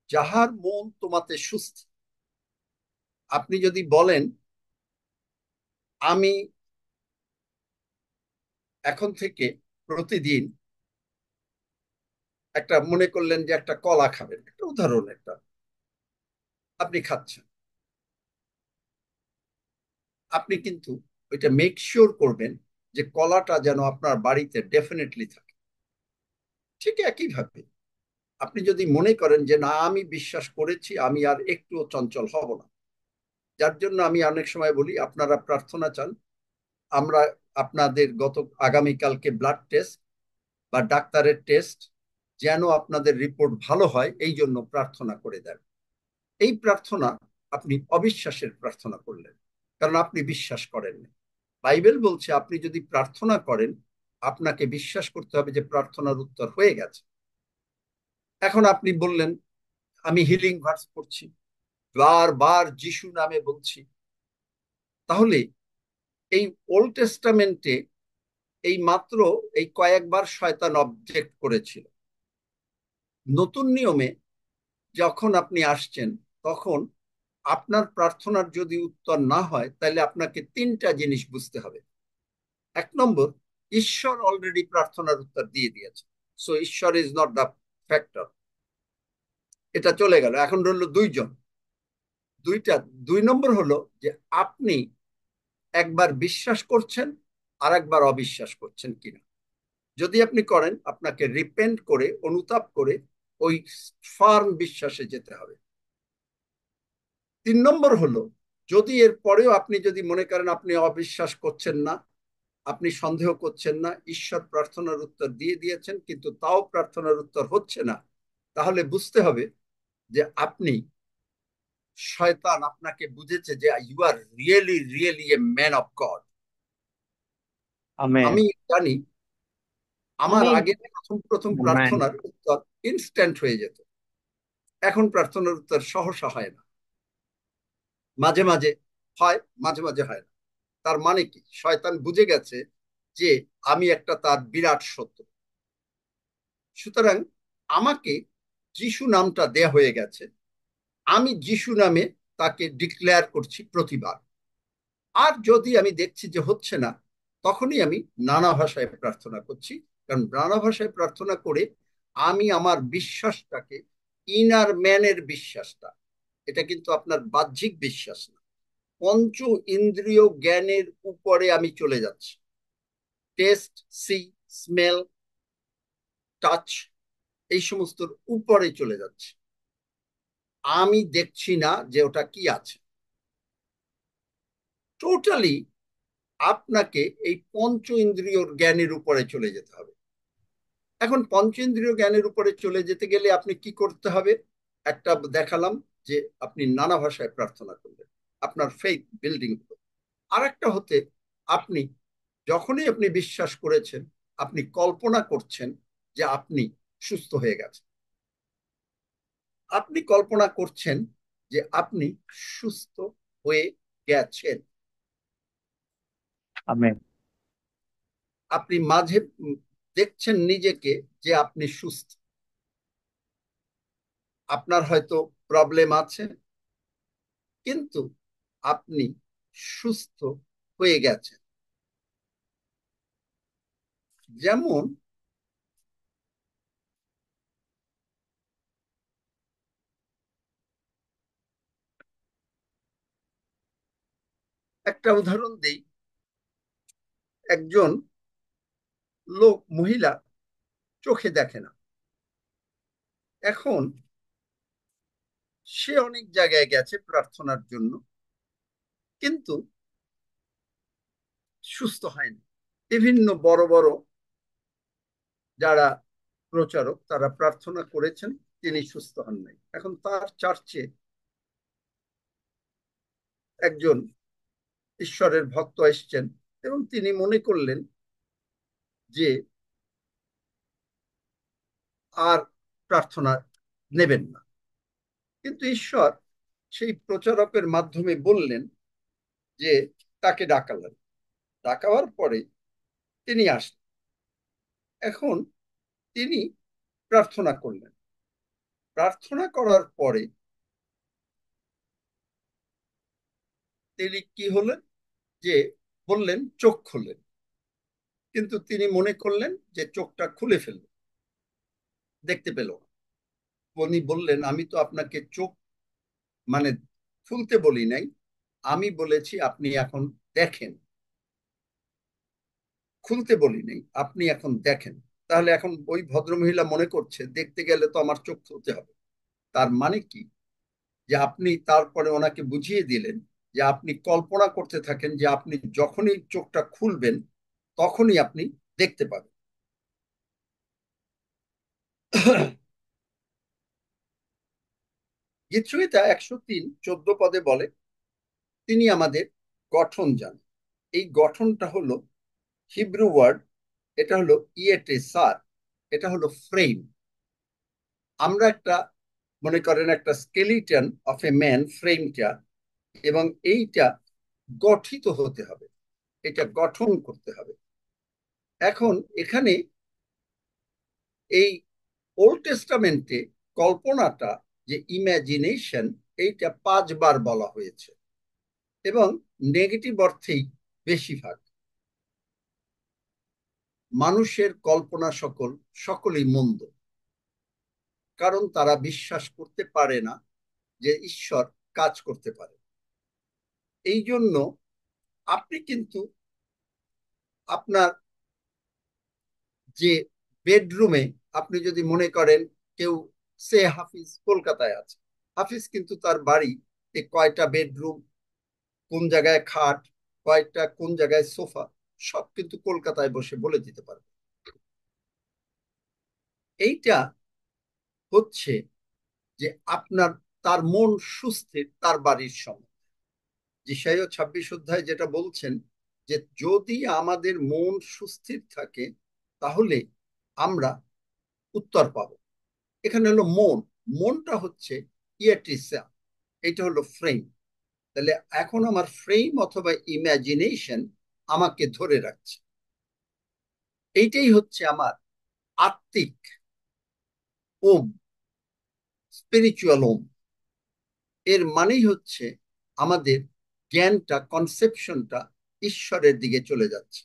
যাহার মন তোমাতে সুস্থ। আপনি যদি বলেন আমি এখন থেকে প্রতিদিন একটা মনে করলেন যে একটা কলা খাবেন, একটা উদাহরণ, একটা আপনি খাচ্ছেন, আপনি কিন্তু ওইটা মেক শিওর করবেন যে কলাটা যেন আপনার বাড়িতে ডেফিনেটলি থাকে। ঠিক একইভাবে আপনি যদি মনে করেন যে না, আমি বিশ্বাস করেছি, আমি আর একটুও চঞ্চল হব না, যার জন্য আমি অনেক সময় বলি আপনারা প্রার্থনা চান, আমরা আপনাদের আগামীকালকে ব্লাড টেস্ট বা ডাক্তারের টেস্ট যেন আপনাদের রিপোর্ট ভালো হয়, এই জন্য প্রার্থনা করে দেন। এই প্রার্থনা আপনি অবিশ্বাসের প্রার্থনা করলেন, কারণ আপনি বিশ্বাস করেন না। বাইবেল বলছে আপনি যদি প্রার্থনা করেন, আপনাকে বিশ্বাস করতে হবে যে প্রার্থনার উত্তর হয়ে গেছে। এখন আপনি বললেন আমি হিলিং ভার্স পড়ছি, বারবার যিশু নামে বলছি, তাহলে এই ওল্ড টেস্টামেন্টে এই মাত্র এই কয়েকবার শয়তান অবজেক্ট করেছিল। নতুন নিয়মে যখন আপনি আসছেন, তখন আপনার প্রার্থনার যদি উত্তর না হয়, তাহলে আপনাকে তিনটা জিনিস বুঝতে হবে। এক নম্বর, ঈশ্বর অলরেডি প্রার্থনার উত্তর দিয়ে দিয়েছে, সো ঈশ্বর ইজ নট দ্য ফ্যাক্টর, এটা চলে গেল। এখন রইল দুইজন, দুইটা। দুই নম্বর হলো যে আপনি একবার বিশ্বাস করছেন আর একবার অবিশ্বাস করছেন কিনা। যদি আপনি করেন, আপনাকে রিপেন্ট করে, অনুতাপ করে ওই ফার্ম বিশ্বাসে যেতে হবে। তিন নম্বর হলো, যদি এর পরেও আপনি যদি মনে করেন আপনি অবিশ্বাস করছেন না, আপনি সন্দেহ করছেন না, ঈশ্বর প্রার্থনার উত্তর দিয়ে দিয়েছেন কিন্তু তাও প্রার্থনার উত্তর হচ্ছে না, তাহলে বুঝতে হবে যে আপনি, শয়তান আপনাকে বুঝেছে যে you are really really a man of God. Amen. আমি জানি আমার আমেন। আগে প্রথম প্রথম আমেন। প্রার্থনার উত্তর ইনস্ট্যান্ট হয়ে যেত, এখন প্রার্থনার উত্তর সহসা হয় না, মাঝে মাঝে হয়, মাঝে মাঝে হয় না। তার মানে কি, শয়তান বুঝে গেছে যে আমি একটা তার বিরাট শত্রু। সুতরাং আমাকে যিশু নামটা দেয়া হয়ে গেছে, আমি যিশু নামে তাকে ডিক্লেয়ার করছি প্রতিবার। আর যদি আমি দেখছি যে হচ্ছে না, তখনই আমি নানা ভাষায় প্রার্থনা করছি, কারণ নানা ভাষায় প্রার্থনা করে আমি আমার বিশ্বাসটাকে, ইনার ম্যানের বিশ্বাসটা, এটা কিন্তু আপনার বাহ্যিক বিশ্বাস না, পঞ্চ ইন্দ্রিয় জ্ঞানের উপরে আমি চলে যাচ্ছি। টেস্ট, সি, স্মেল, টাচ, এই সমস্তর উপরে চলে যাচ্ছে। আমি দেখছি না যে ওটা কি আছে। টোটালি আপনাকে এই পঞ্চ ইন্দ্রিয় জ্ঞানের উপরে চলে যেতে হবে। এখন পঞ্চেন্দ্রিয় জ্ঞানের উপরে চলে যেতে গেলে আপনি কি করতে হবে? একটা দেখালাম যে আপনি নানা ভাষায় প্রার্থনা করলেন, আপনার ফেইথ বিল্ডিং হলো। আর একটা হতে, আপনি যখনই আপনি বিশ্বাস করেছেন, আপনি কল্পনা করছেন যে আপনি সুস্থ হয়ে গেছেন। আপনি কল্পনা করছেন যে আপনি সুস্থ হয়ে গেছেন। আমেন। আপনি মাঝে দেখছেন নিজেকে যে আপনি সুস্থ। আপনার হয়তো প্রবলেম আছে, কিন্তু আপনি সুস্থ হয়ে গেছেন। যেমন একটা উদাহরণ দেই, একজন মহিলা চোখে দেখে না। এখন সে অনেক জায়গায় গেছে প্রার্থনার জন্য, কিন্তু সুস্থ হয়নি। বিভিন্ন বড় বড় যারা প্রচারক, তারা প্রার্থনা করেছেন, তিনি সুস্থ হন নাই। এখন তার চার্চে একজন ঈশ্বরের ভক্ত এসছেন এবং তিনি মনে করলেন যে আর প্রার্থনা নেবেন না, কিন্তু ঈশ্বর সেই প্রচারকের মাধ্যমে বললেন যে তাকে ডাকালেন। ডাকাবার পরে তিনি আসলেন। এখন তিনি প্রার্থনা করলেন। প্রার্থনা করার পরে তিনি কি হলেন, যে বললেন চোখ খুললেন। কিন্তু তিনি মনে করলেন যে চোখটা খুলে ফেলল, দেখতে পেল না। উনি বললেন, আমি তো আপনাকে চোখ মানে খুলতে বলি নাই, আমি বলেছি আপনি এখন দেখেন, খুলতে বলি নাই, আপনি এখন দেখেন। তাহলে এখন ওই ভদ্রমহিলা মনে করছে দেখতে গেলে তো আমার চোখ খুলতে হবে। তার মানে কি, যে আপনি তারপরে ওনাকে বুঝিয়ে দিলেন যে আপনি কল্পনা করতে থাকেন যে আপনি যখনই চোখটা খুলবেন তখনই আপনি দেখতে পাবেন। গীতসংহিতা 103:14 বলে, তিনি আমাদের গঠন জানেন। এই গঠনটা হলো হিব্রু ওয়ার্ড, এটা হলো ইয়েটেসার, এটা হলো ফ্রেম। আমরা একটা, মনে করেন একটা স্কেলিটন অফ এ ম্যান, ফ্রেমটা, এবং এইটা গঠিত হতে হবে, এটা গঠন করতে হবে। এখন এখানে এই ওল্ড টেস্টামেন্টে কল্পনাটা, যে ইমাজিনেশন, এইটা 5 বার বলা হয়েছে এবং নেগেটিভ অর্থেই বেশিরভাগ। মানুষের কল্পনা সকলেই মন্দ, কারণ তারা বিশ্বাস করতে পারে না যে ঈশ্বর কাজ করতে পারে। এই জন্য আপনি কিন্তু আপনার যে বেডরুমে, আপনি যদি মনে করেন কেউ, সে হাফিজ কলকাতায় আছে, হাফিজ কিন্তু তার বাড়িতে কয়টা বেডরুম, কোন জায়গায় খাট, কয়টা কোন জায়গায় সোফা, সব কিন্তু কলকাতায় বসে বলে দিতে পারবে। এইটা হচ্ছে যে আপনার, তার মন সুস্থির তার বাড়ির সম্বন্ধে। যিশাইয়া 26 অধ্যায় যেটা বলছেন, যে যদি আমাদের মন সুস্থির থাকে তাহলে আমরা উত্তর পাবো। এখানে হলো মন, মনটা হচ্ছে ইয়েটিসা, এটা হলো ফ্রেম। তাহলে এখন আমার ফ্রেম অথবা ইমাজিনেশন আমাকে ধরে রাখছে। এইটাই হচ্ছে আমার আত্মিক ওম, স্পিরিচুয়াল ওম। এর মানেই হচ্ছে আমাদের জ্ঞানটা, কনসেপশনটা ঈশ্বরের দিকে চলে যাচ্ছে।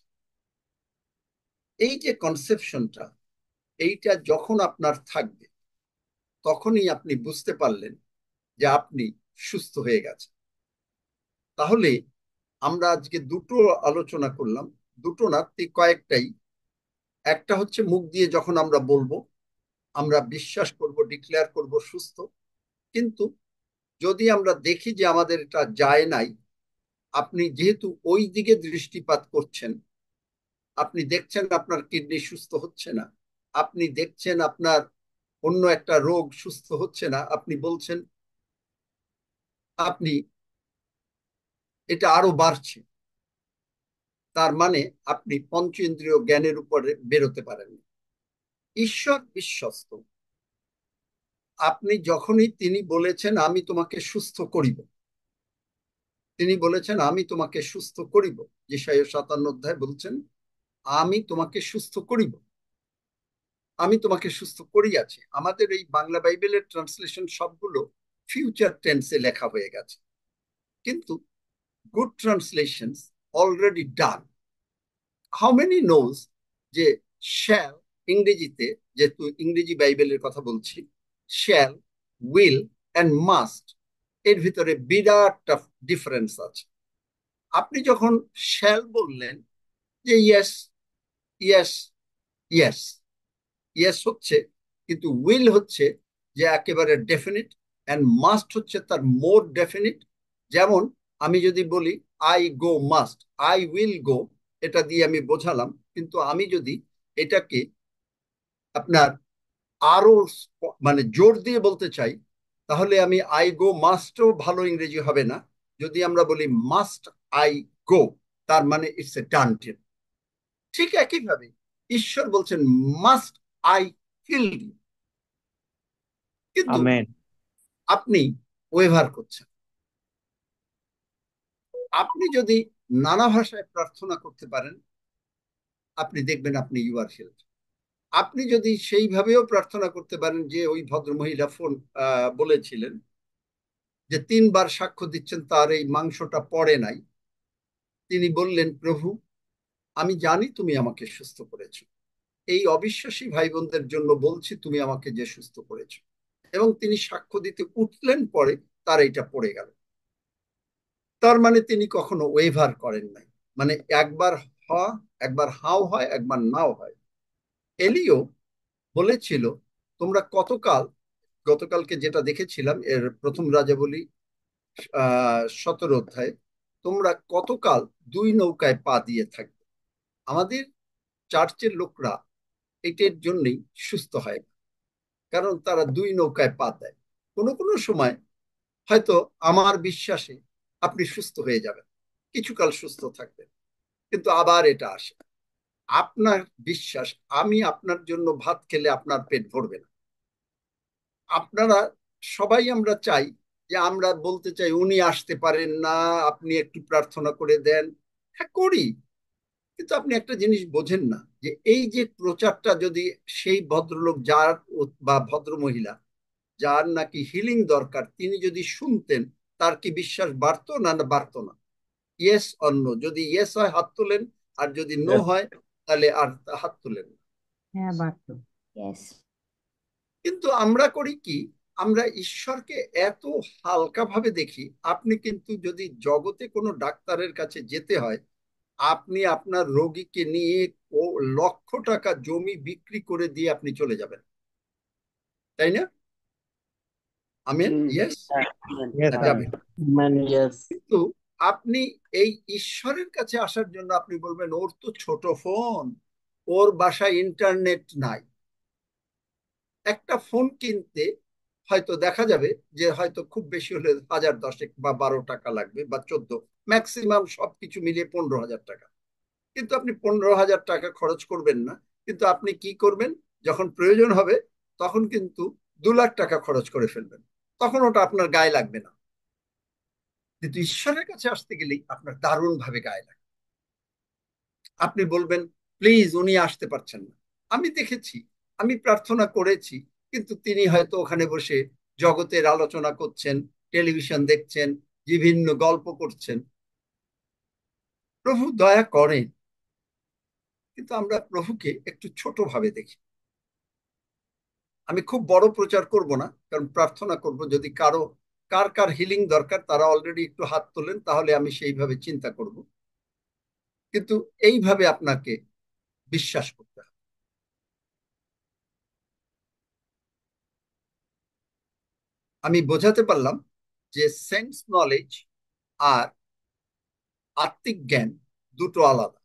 এই যে কনসেপশনটা, এইটা যখন আপনার থাকবে তখনই আপনি বুঝতে পারলেন যে আপনি সুস্থ হয়ে গেছেন। তাহলে আমরা আজকে দুটো আলোচনা করলাম, দুটো না, কয়েকটাই। একটা হচ্ছে মুখ দিয়ে যখন আমরা বলবো, আমরা বিশ্বাস করব, ডিক্লেয়ার করব সুস্থ, কিন্তু যদি আমরা দেখি যে আমাদের এটা যায় নাই, আপনি যেহেতু ওই দিকে দৃষ্টিপাত করছেন, আপনি দেখছেন আপনার কিডনি সুস্থ হচ্ছে না, আপনি দেখছেন আপনার অন্য একটা রোগ সুস্থ হচ্ছে না, আপনি বলছেন আপনি এটা আরো বাড়ছে, তার মানে আপনি পঞ্চেন্দ্রিয় জ্ঞানের উপরে বেরোতে পারেন। ঈশ্বর বিশ্বস্ত। আপনি যখনই, তিনি বলেছেন আমি তোমাকে সুস্থ করিব, তিনি বলেছেন আমি তোমাকে সুস্থ করিব, যেশাইয়া 57 অধ্যায় বলছেন আমি তোমাকে সুস্থ করিব, আমি তোমাকে সুস্থ করিয়াছি। আমাদের এই বাংলা বাইবেলের ট্রান্সলেশন সবগুলো ফিউচার টেন্সে লেখা হয়ে গেছে, কিন্তু good translation already done. How many knows যে শ্যাল, ইংরেজিতে, যেহেতু ইংরেজি বাইবেলের কথা বলছি, শ্যাল, উইল অ্যান্ড মাস্ট, এর ভিতরে বিরাট ডিফারেন্স আছে। আপনি যখন শ্যাল বললেন যে ইয়েস, ইয়েস, ইয়েস, ইয়েস হচ্ছে, কিন্তু উইল হচ্ছে যে একেবারে ডেফিনিট, অ্যান্ড মাস্ট হচ্ছে তার মোর ডেফিনিট। যেমন আমি যদি বলি I go must, I will go, এটা দিয়ে আমি বোঝালাম, কিন্তু আমি যদি এটাকে আপনার আরো মানে জোর দিয়ে বলতে চাই, তাহলে আমি আই গো মাস্টও ভালো ইংরেজি হবে না। যদি আমরা বলি মাস্ট আই গো, তার মানে ইটস এ ডান ডিল। ঠিক একইভাবে ঈশ্বর বলছেন মাস্ট আই কিল ইউ, কিন্তু আমেন। আপনি ওয়েভার করছেন। আপনি যদি নানা ভাষায় প্রার্থনা করতে পারেন, আপনি দেখবেন আপনি ইউ আর হিলড। আপনি যদি সেইভাবেও প্রার্থনা করতে পারেন, যে ওই ভদ্রমহিলা ফোন বলেছিলেন যে 3 বার সাক্ষ্য দিচ্ছেন তার এই মাংসটা পড়ে নাই, তিনি বললেন প্রভু আমি জানি তুমি আমাকে সুস্থ করেছো। এই অবিশ্বাসী ভাই বোনদের জন্য বলছি, তুমি আমাকে যে সুস্থ করেছো। এবং তিনি সাক্ষ্য দিতে উঠলেন, পরে তার এটা পড়ে গেল। তার মানে তিনি কখনো ওয়েভার করেন নাই। মানে একবার একবার হাও হয়, একবার নাও হয়। এলিও বলেছিল, তোমরা গতকালকে যেটা দেখেছিলাম এর প্রথম রাজাবলী 17 অধ্যায়, তোমরা কতকাল দুই নৌকায় পা দিয়ে থাকবে। আমাদের চার্চের লোকরা এটার জন্যই সুস্থ হয় না, কারণ তারা দুই নৌকায় পা দেয়। কোনো কোনো সময় হয়তো আমার বিশ্বাসে আপনি সুস্থ হয়ে যাবেন, কিছুকাল সুস্থ থাকবেন, কিন্তু আবার এটা আসে। আপনার বিশ্বাস, আমি আপনার জন্য ভাত খেলে আপনার পেট ভরবে না। আপনারা সবাই আমরা চাই যে, আমরা বলতে চাই উনি আসতে পারেন না, আপনি একটু প্রার্থনা করে দেন। হ্যাঁ, করি, কিন্তু আপনি একটা জিনিস বোঝেন না, যে এই যে প্রচারটা যদি সেই ভদ্রলোক যার বা ভদ্রমহিলা যার নাকি হিলিং দরকার, তিনি যদি শুনতেন, তার কি বিশ্বাস বাড়তো না বাড়তো না? ইয়েস অন্য, যদি ইয়েস হয় হাত তোলেন, আর যদি নো হয় তাহলে আর হাত তোলেন না। হ্যাঁ, বাড়তো। Yes. কিন্তু আমরা করি কি, আমরা ঈশ্বরকে এত হালকা ভাবে দেখি। আপনি কিন্তু যদি জগতে কোনো ডাক্তারের কাছে যেতে হয়, আপনি আপনার রোগীকে নিয়ে লক্ষ টাকা জমি বিক্রি করে দিয়ে আপনি চলে যাবেন, তাই না? আমেন, ইয়েস, Yes, যাবেন। amen. কিন্তু আপনি এই ঈশ্বরের কাছে আসার জন্য আপনি বলবেন, ওর তো ছোট ফোন, ওর বাসায় ইন্টারনেট নাই। একটা ফোন কিনতে হয়তো দেখা যাবে যে হয়তো খুব বেশি হলে 1010 বা 12 টাকা লাগবে, বা 14, ম্যাক্সিমাম সবকিছু মিলিয়ে 15,000 টাকা। কিন্তু আপনি 15,000 টাকা খরচ করবেন না, কিন্তু আপনি কি করবেন, যখন প্রয়োজন হবে তখন কিন্তু 2 লাখ টাকা খরচ করে ফেলবেন। তখন ওটা আপনার গায়ে লাগবে না। কিন্তু ঈশ্বরের কাছে আসতে গেলেই আপনার দারুণ ভাবে গায়ে লাগে। আপনি বলবেন, প্লিজ, উনি আসতে পারছেন না। আমি দেখেছি, আমি প্রার্থনা করেছি, কিন্তু তিনি হয়তো ওখানে বসে জগতের আলোচনা করছেন, টেলিভিশন দেখছেন, বিভিন্ন গল্প করছেন। প্রভু দয়া করেন, কিন্তু আমরা প্রভুকে একটু ছোট ভাবে দেখি। আমি খুব বড় প্রচার করব না, কারণ প্রার্থনা করব, যদি কার কার হিলিং দরকার তারা অলরেডি একটু হাত তোলেন, তাহলে আমি সেইভাবে চিন্তা করব। কিন্তু এইভাবে আপনাকে বিশ্বাস করতে হবে। আমি বোঝাতে পারলাম যে সেন্স নলেজ আর আত্মিক জ্ঞান দুটো আলাদা।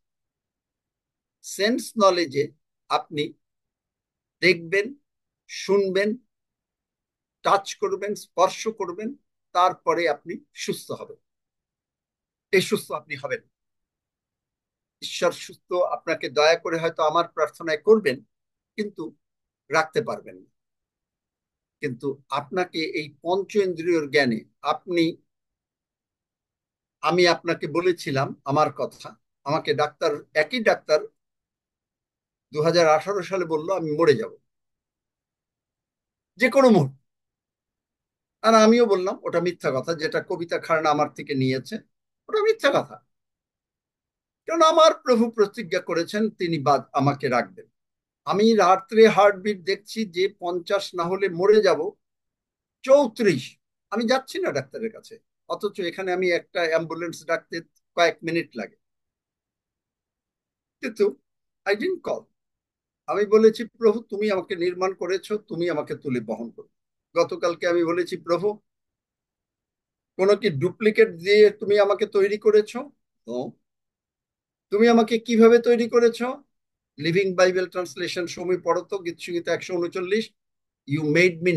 সেন্স নলেজে আপনি দেখবেন, শুনবেন, টাচ করবেন, স্পর্শ করবেন, তারপরে আপনি সুস্থ হবেন। এই সুস্থ আপনি হবেন। ঈশ্বর সুস্থ আপনাকে দয়া করে হয়তো আমার প্রার্থনায় করবেন, কিন্তু রাখতে পারবেন না। কিন্তু আপনাকে এই পঞ্চ ইন্দ্রিয়র জ্ঞানে আমি আপনাকে বলেছিলাম আমার কথা, আমাকে একই ডাক্তার 2018 সালে বললো আমি মরে যাব যে কোনো মুহূর্তে। আর আমিও বললাম ওটা মিথ্যা কথা, যেটা কবিতা খান্না আমার থেকে নিয়েছে, ওটা মিথ্যা কথা। কারণ আমার প্রভু প্রতিজ্ঞা করেছেন তিনি আমাকে রাখবেন। আমি রাত্রে হার্টবিট দেখছি যে 50 না হলে মরে যাব, 34। আমি যাচ্ছি না ডাক্তারের কাছে, অথচ এখানে আমি একটা অ্যাম্বুলেন্স ডাকতে কয়েক মিনিট লাগে। কিন্তু আই ডিডন্ট কল। আমি বলেছি, প্রভু তুমি আমাকে নির্মাণ করেছো, তুমি আমাকে তুলে বহন করো। গতকালকে আমি বলেছি, প্রভু কোনো কি ডুপ্লিকেট দিয়ে তুমি আমাকে তৈরি করেছো? তুমি আমাকে কিভাবে তৈরি করেছো? লিভিং বাইবেল ট্রান্সলেশন সময় পড়ো তো, গীতসংহিতা 139। You made me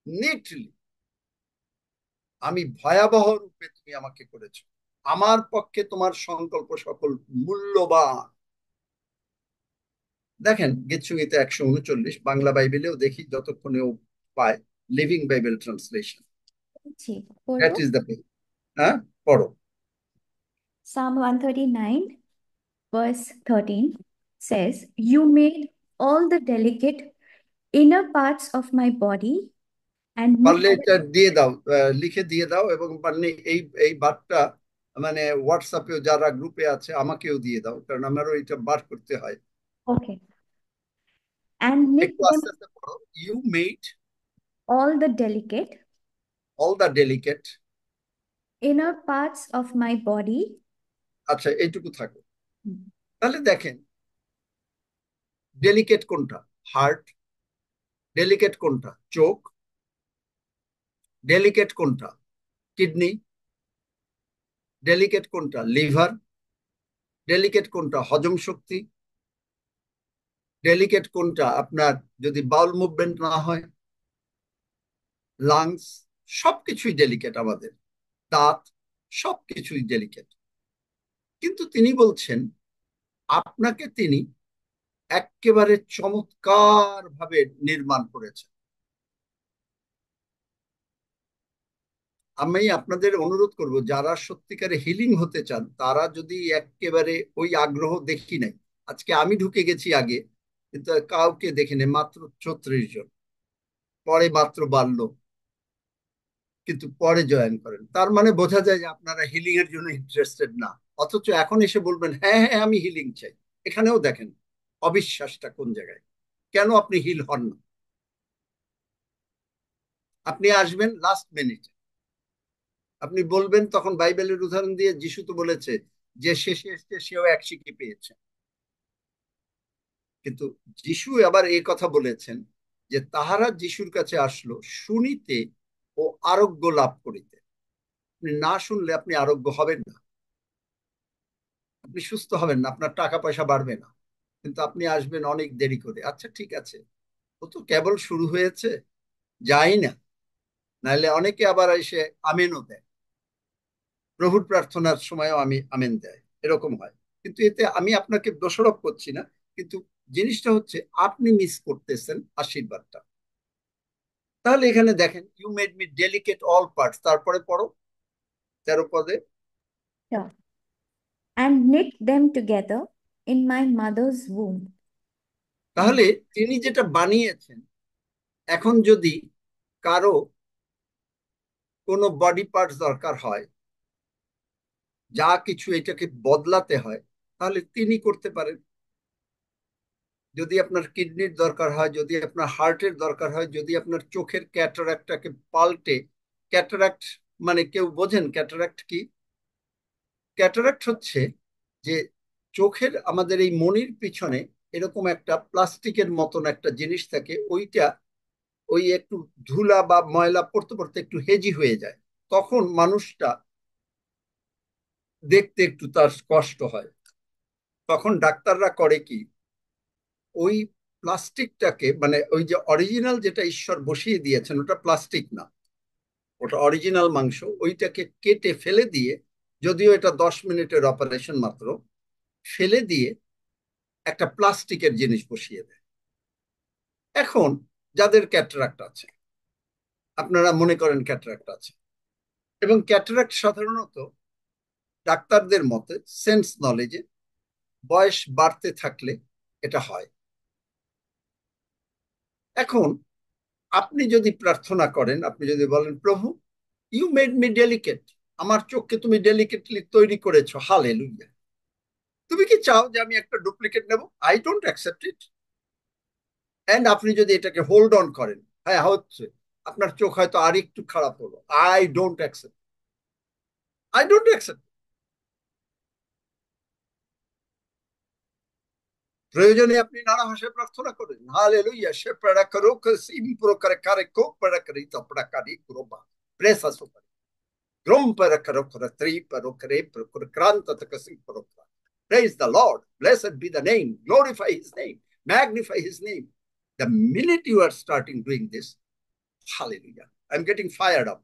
neatly. আমি ভয়াবহ রূপে তুমি আমাকে করেছো। আমার পক্ষে তোমার সংকল্প সকল মূল্যবান। দেখেন, গীতসংহিতা 139 বাংলা বাইবেলেও দেখি, যতক্ষণেও পায়, living Bible translation. That is the page. হ্যাঁ, পড়ো। Psalm 139, verse 13 says, You made all the delicate inner parts of my body and পারলে knit এটা দিয়ে দাও, লিখে দিয়ে দাও, এবং পারলে এই এই বারটা মানে হোয়াটসঅ্যাপেও যারা গ্রুপে আছে আমাকেও দিয়ে দাও, কারণ আমারও এটা বার করতে হয়। Okay. And knit একটু them আস্তে আস্তে পড়ো। You made all the delicate all the delicate. inner parts of my body. আচ্ছা, এইটুকু থাকো। তাহলে দেখেন, ডেলিকেট কোনটা? হার্ট। ডেলিকেট কোনটা? চোখ। ডেলিকেট কোনটা? কিডনি। ডেলিকেট কোনটা? লিভার। ডেলিকেট কোনটা? হজম শক্তি। ডেলিকেট কোনটা আপনার যদি বাউল মুভমেন্ট না হয়? লাংস। সবকিছুই ডেলিকেট আমাদের, দাঁত, সবকিছুই ডেলিকেট। কিন্তু তিনি বলছেন আপনাকে তিনি একেবারে চমৎকার ভাবে নির্মাণ করেছেন। আমি আপনাদের অনুরোধ করব, যারা সত্যিকারে হিলিং হতে চান তারা যদি একেবারে ওই আগ্রহ দেখি নাই, আজকে আমি ঢুকে গেছি আগে, কিন্তু কাউকে দেখিনি, মাত্র 34 জন, পরে মাত্র বাড়লো, কিন্তু পরে জয়েন করেন। তার মানে বোঝা যায় যে আপনারা হিলিং এর জন্য ইন্টারেস্টেড না, অথচ এখন এসে বলবেন হ্যাঁ হ্যাঁ আমি হিলিং চাই। এখানেও দেখেন অবিশ্বাসটা কোন জায়গায়। কেন আপনি হিল হন না? আপনি আসবেন লাস্ট মিনিটে, আপনি বলবেন, তখন বাইবেলের উদাহরণ দিয়ে যিশু তো বলেছে যে শেষে এসছে সেও এক শিক্ষা পেয়েছে। কিন্তু যিশু আবার এই কথা বলেছেন যে তাহারা যিশুর কাছে আসলো শুনিতে ও আরোগ্য লাভ করিতে। আপনি না শুনলে আপনি আরোগ্য হবেন না, আপনি সুস্থ হবেন না, আপনার টাকা পয়সা বাড়বে না, কিন্তু আপনি আসবেন অনেক দেরি করে। আচ্ছা ঠিক আছে, ও তো কেবল শুরু হয়েছে, যাই না। নাহলে অনেকে আবার এসে আমেনও দেয়, প্রভুর প্রার্থনার সময়ও আমি আমেন দেয়, এরকম হয়। কিন্তু এতে আমি আপনাকে দোষারোপ করছি না, কিন্তু জিনিসটা হচ্ছে আপনি মিস করতেছেন আশীর্বাদটা। তাহলে এখানে দেখেন, you made me delicate all parts, তারপরে পড়ো 13 পদে। Sure. And knit them together in my mother's womb. তাহলে তিনি যেটা বানিয়েছেন, এখন যদি কারো কোনো বডি পার্টস দরকার হয়, যা কিছু এটাকে বদলাতে হয়, তাহলে তিনি করতে পারেন। যদি আপনার কিডনির দরকার হয়, যদি আপনার হার্টের দরকার হয়, যদি আপনার চোখের ক্যাটারাক্টটাকে পাল্টে, ক্যাটারাক্ট মানে কেউ বোঝেন ক্যাটারাক্ট কি? ক্যাটারাক্ট হচ্ছে যে চোখের আমাদের এই মনির পিছনে এরকম একটা প্লাস্টিকের মতন একটা জিনিস থাকে, ওইটা ওই একটু ধুলা বা ময়লা পড়তে পড়তে একটু হেজি হয়ে যায়, তখন মানুষটা দেখতে একটু তার কষ্ট হয়। তখন ডাক্তাররা করে কি, ওই প্লাস্টিকটাকে, মানে ওই যে অরিজিনাল যেটা ঈশ্বর বসিয়ে দিয়েছেন ওটা প্লাস্টিক না, ওটা অরিজিনাল মাংস, ওইটাকে কেটে ফেলে দিয়ে, যদিও এটা 10 মিনিটের অপারেশন মাত্র, ফেলে দিয়ে একটা প্লাস্টিকের জিনিস বসিয়ে দেয়। এখন যাদের ক্যাটারাক্ট আছে, আপনারা মনে করেন ক্যাটারাক্ট আছে, এবং ক্যাটারাক্ট সাধারণত ডাক্তারদের মতে সেন্স নলেজে বয়স বাড়তে থাকলে এটা হয়। এখন আপনি যদি প্রার্থনা করেন, আপনি যদি বলেন প্রভু ইউ মেড মি ডেলিকেট, আমার চোখকে তুমি ডেলিকেটলি তৈরি করেছো, হালেলুয়া, তুমি কি চাও যে আমি একটা ডুপ্লিকেট নেব? I don't accept it. And আপনি যদি এটাকে হোল্ড অন করেন, হ্যাঁ হচ্ছে, আপনার চোখ হয়তো আর একটু খারাপ হলো, I don't accept, I don't accept. প্রয়োজনে আপনি নানা ভাষায় প্রার্থনা করেন, হালেলুয়া, সে প্রাড়া করো সিম্প্রো করে কারে কো প্রাড়া করি তো প্রাড়া কারি গ্রোবা প্রেসা সুপার গ্রোম প্রাড়া করো করে ত্রি প্রাড়ো করে প্রাড়ো ক্রান্ত তক সিম্প্রো। Praise the Lord, blessed be the name, glorify his name, magnify his name. The minute you are starting doing this, hallelujah, I'm getting fired up.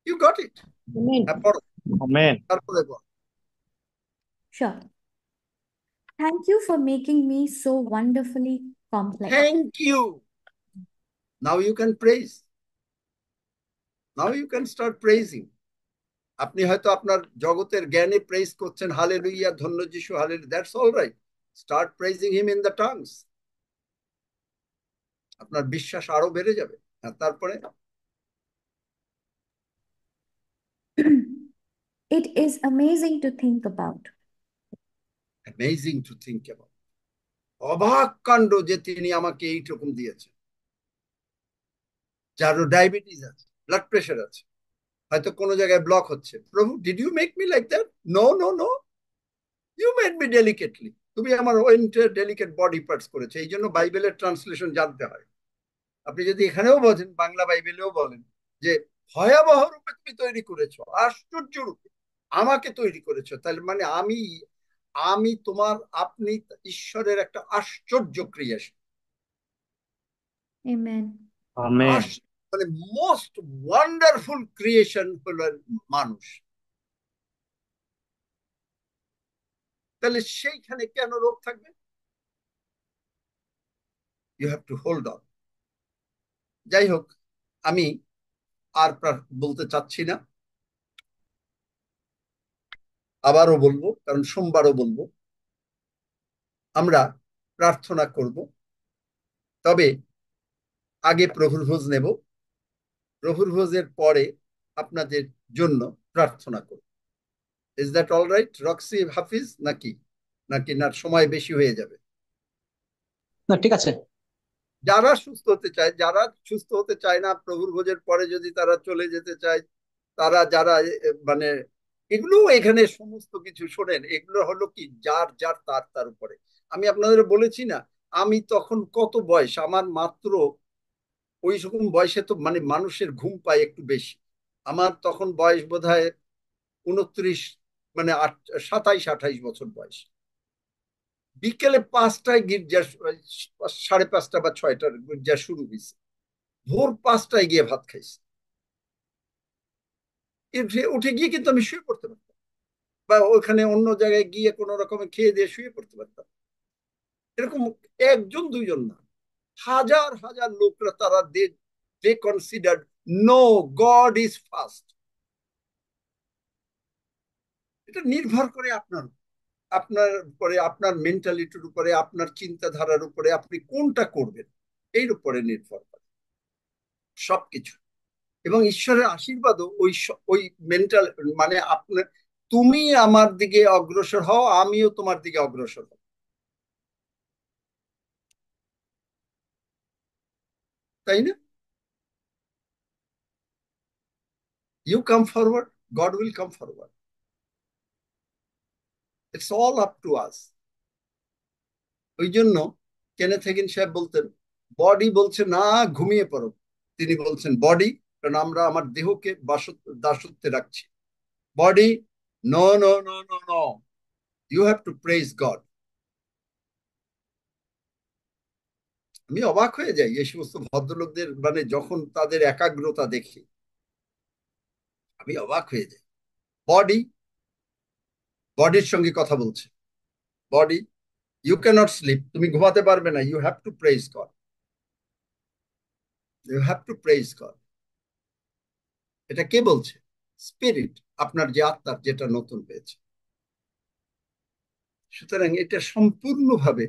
You got it. Amen. Sure. Thank you for making me so wonderfully complex. Thank you. Now you can praise. Now you can start praising. আপনি হয়তো আপনার জগতের জ্ঞানে প্রেজ করছেন, হালেলুয়া, ধন্য যিশু, hallelujah, that's all right. Start praising him in the tongues, আপনার বিশ্বাস আরো বেড়ে যাবে। তারপরে It is amazing to think about. Amazing to think about. অবাক কাণ্ড যে তিনি আমাকে এইরকম দিয়েছেন। যারও ডায়াবেটিস আছে, ব্লাড প্রেশার আছে, হয়তো কোনো জায়গায় ব্লক হচ্ছে, প্রভু did you make me like that? No no no, you made me delicately. তুমি আমার ডেলিকেট বডি পার্টস করেছে। এই জন্য বাইবেলের ট্রান্সলেশন জানতে হয়। আপনি যদি এখানেও বলেন, বাংলা বাইবেলেও বলেন যে ভয়াবহ রূপে তুমি তৈরি করেছো, আশ্চর্য রূপে আমাকে তৈরি করেছো, তাহলে মানে আমি আমি তোমার আপনি ঈশ্বরের একটা আশ্চর্য ক্রিয়েশন। Amen. Amen. মানে মোস্ট ওয়ান্ডারফুল ক্রিয়েশন হলো মানুষ। তাহলে সেইখানে কেন রোগ থাকবে? You have to hold on. যাই হোক, আমি আর বলতে চাচ্ছি না, আবারও বলবো, কারণ সোমবারও বলবো। আমরা প্রার্থনা করব, তবে আগে প্রভুর ভোজ নেব, প্রভুর ভোজের পরে আপনাদের জন্য প্রার্থনা করব। Is that all right Roxy, Hafiz? নাকি নাকি না সময় বেশি হয়ে যাবে? না, ঠিক আছে। যারা সুস্থ হতে চায়, যারা সুস্থ হতে চায় না, প্রভুর ভোজের পরে যদি তারা চলে যেতে চায়, তারা যারা মানে এগুলো এখানে সমস্ত কিছু শোনেন, এগুলো হলো কি যার যার তার তার উপরে। আমি আপনাদের বলেছি না, আমি তখন কত বয়স আমার, মাত্র ওই রকম বয়সে তো মানে মানুষের ঘুম পায় একটু বেশি। আমার তখন বয়স বোধহয় 29, মানে 27-28 বছর বয়স। বিকেলে 5টায় গির্জা, 5:30 বা 6টার গির্জা শুরু হয়েছে, ভোর 5টায় গিয়ে ভাত খাইছি। উঠে গিয়ে কিন্তু আমি শুয়ে পড়তে পারতাম, বা ওখানে অন্য জায়গায় গিয়ে কোনো রকমে খেয়ে দিয়ে শুয়ে পড়তে পারতাম। এরকম একজন দুইজন না, হাজার হাজার লোকরা তারা they considered no, God is first. এটা নির্ভর করে আপনার আপনার উপরে, আপনার মেন্টালিটির উপরে, আপনার চিন্তাধারার উপরে, আপনি কোনটা করবেন এর উপরে নির্ভর করে সবকিছু। এবং ঈশ্বরের আশীর্বাদও ওই মেন্টাল, মানে আপনার, তুমি আমার দিকে অগ্রসর হও, আমিও তোমার দিকে অগ্রসর হব, তাই না? You come forward, God will come forward. It's all up to us. ওই জন্য কেনেথ হেগিন সাহেব বলতেন, বডি বলছে না ঘুমিয়ে পড়ো, তিনি বলছেন বডি, কারণ আমরা আমার দেহকে দাসত্বে রাখছি। Body, no no no no no, you have to praise God. আমি অবাক হয়ে যাই এই সমস্ত ভদ্রলোকদের, মানে যখন তাদের একাগ্রতা দেখি আমি অবাক হয়ে যাই। বডি, বডির সঙ্গে কথা বলছে, বডি ইউ ক্যানট স্লিপ, তুমি ঘুমাতে পারবে না, you have to praise God, you have to praise God. এটা কে বলছে? স্পিরিট, আপনার যে আত্মার যেটা নতুন পেয়েছে। সুতরাং এটা সম্পূর্ণভাবে,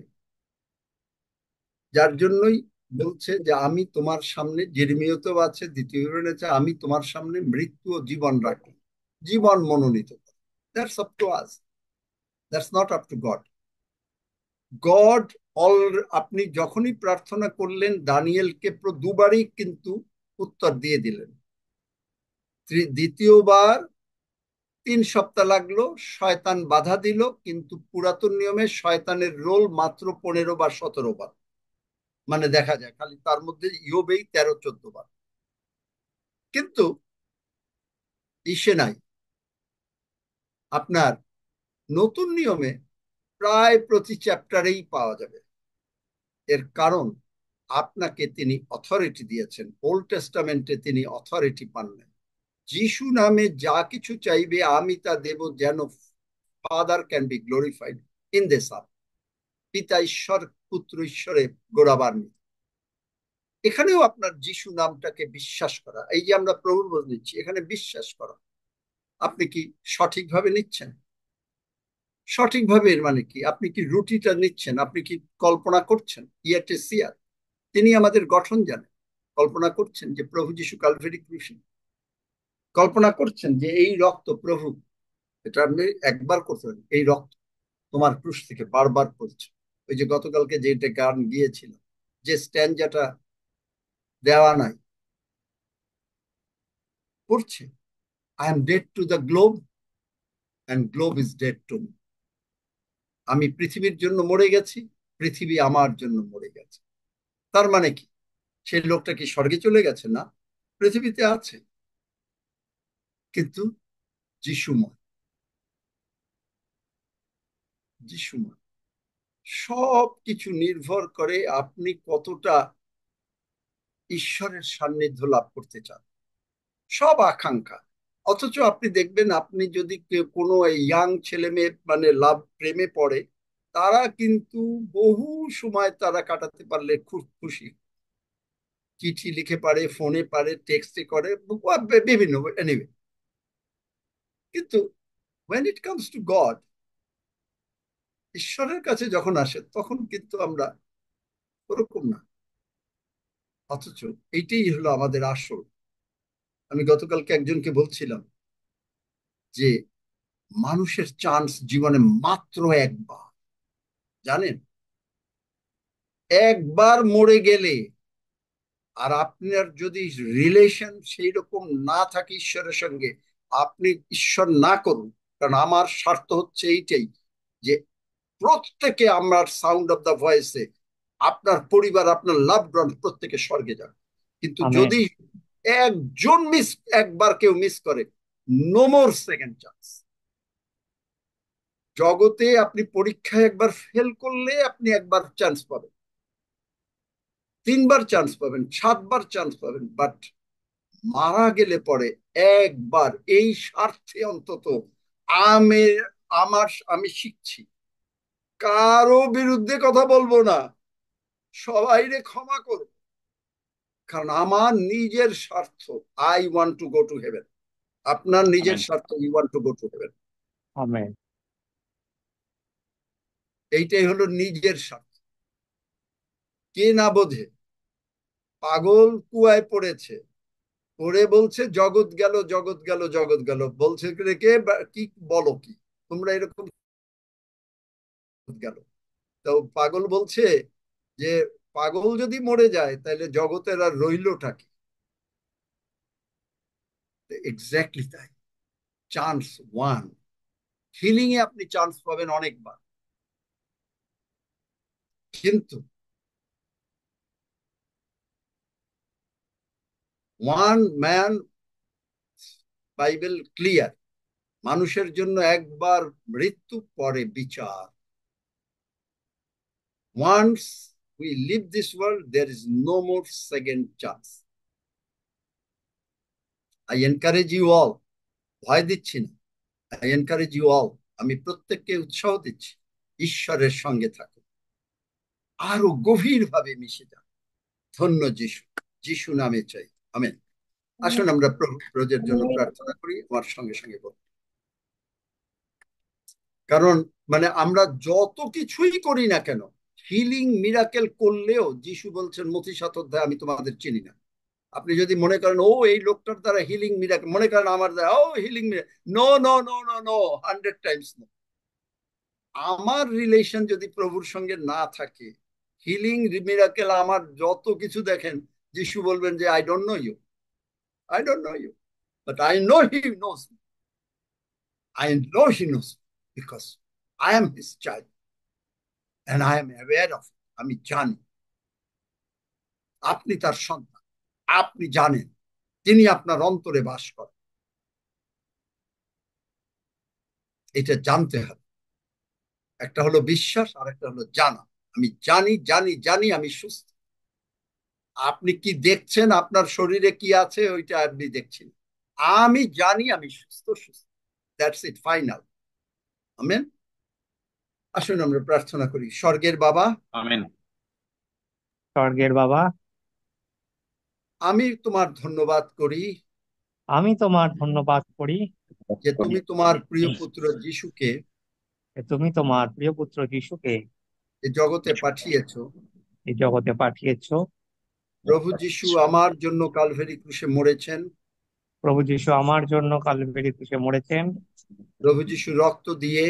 যার জন্যই বলছে যে আমি তোমার সামনে, জেরেমিয়াতেও আছে, দ্বিতীয় আছে, আমি তোমার সামনে মৃত্যু ও জীবন রাখি, জীবন মনোনীত। That's up to us, that's not up to god. God আপনি যখনই প্রার্থনা করলেন, দানিয়েলকে দুবারই কিন্তু উত্তর দিয়ে দিলেন। দ্বিতীয়বার 3 সপ্তাহ লাগলো, শয়তান বাধা দিল, কিন্তু পুরাতন নিয়মে শয়তানের রোল মাত্র 15 বা 17 বার, মানে দেখা যায় খালি তার মধ্যে ইয়োবেই 13-14 বার, কিন্তু ইসে নাই। আপনার নতুন নিয়মে প্রায় প্রতি চ্যাপ্টারেই পাওয়া যাবে। এর কারণ আপনাকে তিনি অথরিটি দিয়েছেন, ওল্ড টেস্টামেন্টে তিনি অথরিটি পান নাই। যিশু নামে যা কিছু চাইবে আমি তা দেব, যেন father can be glorified in this আর্থ। পিতা ঈশ্বর, পুত্র ঈশ্বরে গোড়াবান্বিত। এখানেও আপনার যিশু নামটাকে বিশ্বাস করা, এই যে আমরা প্রভুর ভোজ নিচ্ছি, এখানে বিশ্বাস করা। আপনি কি সঠিকভাবে নিচ্ছেন? সঠিকভাবে এর মানে কি? আপনি কি রুটিটা নিচ্ছেন? আপনি কি কল্পনা করছেন? ইয়াতে সিয়ার, তিনি আমাদের গঠন জানেন, কল্পনা করছেন যে প্রভু যিশু কালভারি ক্রুশে কল্পনা করছেন যে এই রক্ত প্রভু, এটা আপনি একবার করতে পারেন, এই রক্ত তোমার ক্রুশ থেকে বারবার পড়ছে। ওই যে গতকালকে যেটা গান গিয়েছিল, যে স্ট্যান্ডাটা দেওয়া নাই, পড়ছে, I am dead to the globe and globe is dead to me. আমি পৃথিবীর জন্য মরে গেছি, পৃথিবী আমার জন্য মরে গেছে। তার মানে কি, সেই লোকটা কি স্বর্গে চলে গেছে? না, পৃথিবীতে আছে, কিন্তু যিশুময়, যিশুময়। সব কিছু নির্ভর করে আপনি কতটা ঈশ্বরের সান্নিধ্য লাভ করতে চান, সব আকাঙ্ক্ষা। অথচ আপনি দেখবেন, আপনি যদি কোনো ইয়াং ছেলে মেয়ে মানে লাভ প্রেমে পড়ে, তারা কিন্তু বহু সময় তারা কাটাতে পারলে খুব খুশি। চিঠি লিখে পারে, ফোনে পারে, টেক্সটে করে, বিভিন্ন এনিওয়ে। কিন্তু when it comes to God, ঈশ্বরের কাছে যখন আসে, তখন কিন্তু আমরা ওরকম না। অথচ এইটাই হলো আমাদের আসল। আমি গতকালকে একজনকে বলছিলাম যে মানুষের চান্স জীবনে মাত্র একবার, জানেন? একবার মরে গেলে, আর আপনার যদি রিলেশন সেই রকম না থাকে ঈশ্বরের সঙ্গে, আপনি ঈশ্বর না করুন। কারণ আমার স্বার্থ হচ্ছে এইটাই, যে প্রত্যেকে আমার সাউন্ড অফ দ্য ভয়েসে, আপনার পরিবার, আপনার লাভড ওয়ান প্রত্যেকে স্বর্গে যাবে। কিন্তু আমেন। যদি একজন একবার কেউ মিস করে, নো মোর সেকেন্ড চান্স। জগতে আপনি পরীক্ষায় একবার ফেল করলে আপনি একবার চান্স পাবেন, 3বার চান্স পাবেন, 7বার চান্স পাবেন, বাট মারা গেলে পরে একবার। এই স্বার্থে অন্তত আমি আমি শিখছি, কারো বিরুদ্ধে কথা বলবো না, সবাইরে ক্ষমা করব, কারণ আমার নিজের স্বার্থ, I want to go to heaven. আপনার নিজের আমেন। স্বার্থ, you want to go to heaven. Amen. এইটাই হলো নিজের স্বার্থ। কে না বোঝে, পাগল কুয়ায় পড়েছে, পড়ে বলছে জগৎ গেল, জগৎ গেল, জগৎ গেল। বলছে কে, কি বলো কি তোমরা এরকম গেল? তো পাগল বলছে যে পাগল যদি মরে যায় তাহলে জগতের আর রইলটা কি? এক্স্যাক্টলি তাই। Chance one. হিলিং এ আপনি চান্স পাবেন অনেকবার, কিন্তু ওয়ান ম্যান, বাইবেল ক্লিয়ার, মানুষের জন্য একবার মৃত্যু, পরে বিচার। Once we live this world, there is no more second chance. I encourage you all, ভয় দিচ্ছি না, আই এনকারেজ ইউ অল, আমি প্রত্যেককে উৎসাহ দিচ্ছি, ঈশ্বরের সঙ্গে থাকুন, আরো গভীর ভাবে মিশে যান। ধন্য যিশু, যিশু নামে চাই, আমেন। আসুন আমরা প্রভু ব্রজের জন্য প্রার্থনা করি, আমার সঙ্গে সঙ্গে বলুন। কারণ মানে আমরা যত কিছুই করি না কেন, হিলিং মিরাকেল করলেও যিশু বলছেন মথি 7 অধ্যায়, আমি তোমাদের চিনি না। আপনি যদি মনে করেন ও এই লোকটার দ্বারা হিলিং মিরাকেল, মনে করেন আমার দ্বারা ও healing miracle, no no no no no, 100 times no. আমার রিলেশন যদি প্রভুর সঙ্গে না থাকে, হিলিং মিরাকেল আমার যত কিছু দেখেন, যিশু বলবেন যে I don't know you, I don't know you, but I know he knows, I know he knows, because I am his child and I am aware of it. আমি জানি আপনি তার সন্তান, আপনি জানেন তিনি আপনার অন্তরে বাস করেন। এটা জানতে হবে। একটা হলো বিশ্বাস, আর একটা হলো জানা। আমি জানি জানি জানি আমি সুস্থ। আপনি কি দেখছেন আপনার শরীরে কি আছে ওইটা আপনি দেখছেন, আমি জানি আমি সুস্থ, সুস্থ। That's it, final. আমেন। আসুন আমরা প্রার্থনা করি। স্বর্গের বাবা, আমেন। স্বর্গের বাবা, আমি তোমার ধন্যবাদ করি আমি তোমার ধন্যবাদ করি যে তুমি তোমার প্রিয় পুত্র যিশুকে যে তুমি তোমার প্রিয় পুত্র যিশুকে এই জগতে পাঠিয়েছো। এই জগতে পাঠিয়েছো। প্রভু যিশু আমার জন্য কালভেরি ক্রুশে মরেছেন, প্রভু যীশু আমার জন্য কালভেরি ক্রুশে মরেছেন। প্রভু যিশু রক্ত দিয়ে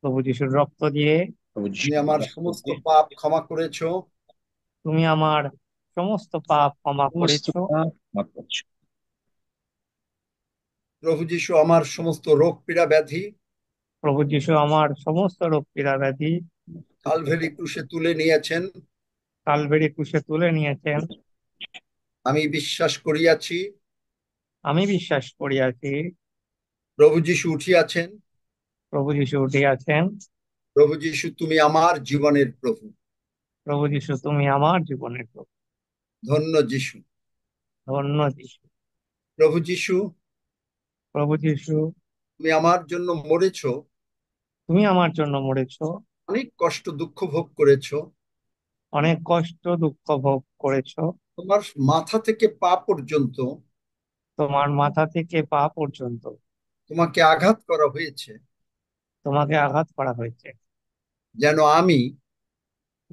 প্রভু যীশুর রক্ত দিয়ে তুমি আমার সমস্ত পাপ ক্ষমা করেছো। তুমি আমার সমস্ত পাপ ক্ষমা করেছো। প্রভু যিশু আমার সমস্ত রোগ পীড়া ব্যাধি প্রভু যীশু আমার সমস্ত রোগ পীড়া ব্যাধি কালভেরি ক্রুশে তুলে নিয়েছেন। কালভেরি ক্রুশে তুলে নিয়েছেন। আমি বিশ্বাস করিয়াছি আমি বিশ্বাস করিয়াছি প্রভু যিশু উঠিয়াছেন। প্রভু যীশু উঠিয়াছেন। প্রভু যিশু তুমি আমার জীবনের প্রভু। প্রভু যীশু তুমি আমার জীবনের প্রভু। ধন্য যিশু। ধন্য যীশু। প্রভু যিশু প্রভু যীশু তুমি আমার জন্য মরেছো, তুমি আমার জন্য মরেছো, অনেক কষ্ট দুঃখ ভোগ করেছো। অনেক কষ্ট দুঃখ ভোগ করেছো। তোমার মাথা থেকে পা পর্যন্ত তোমার মাথা থেকে পা পর্যন্ত তোমাকে আঘাত করা হয়েছে, তোমাকে আঘাত করা হয়েছে, যেন আমি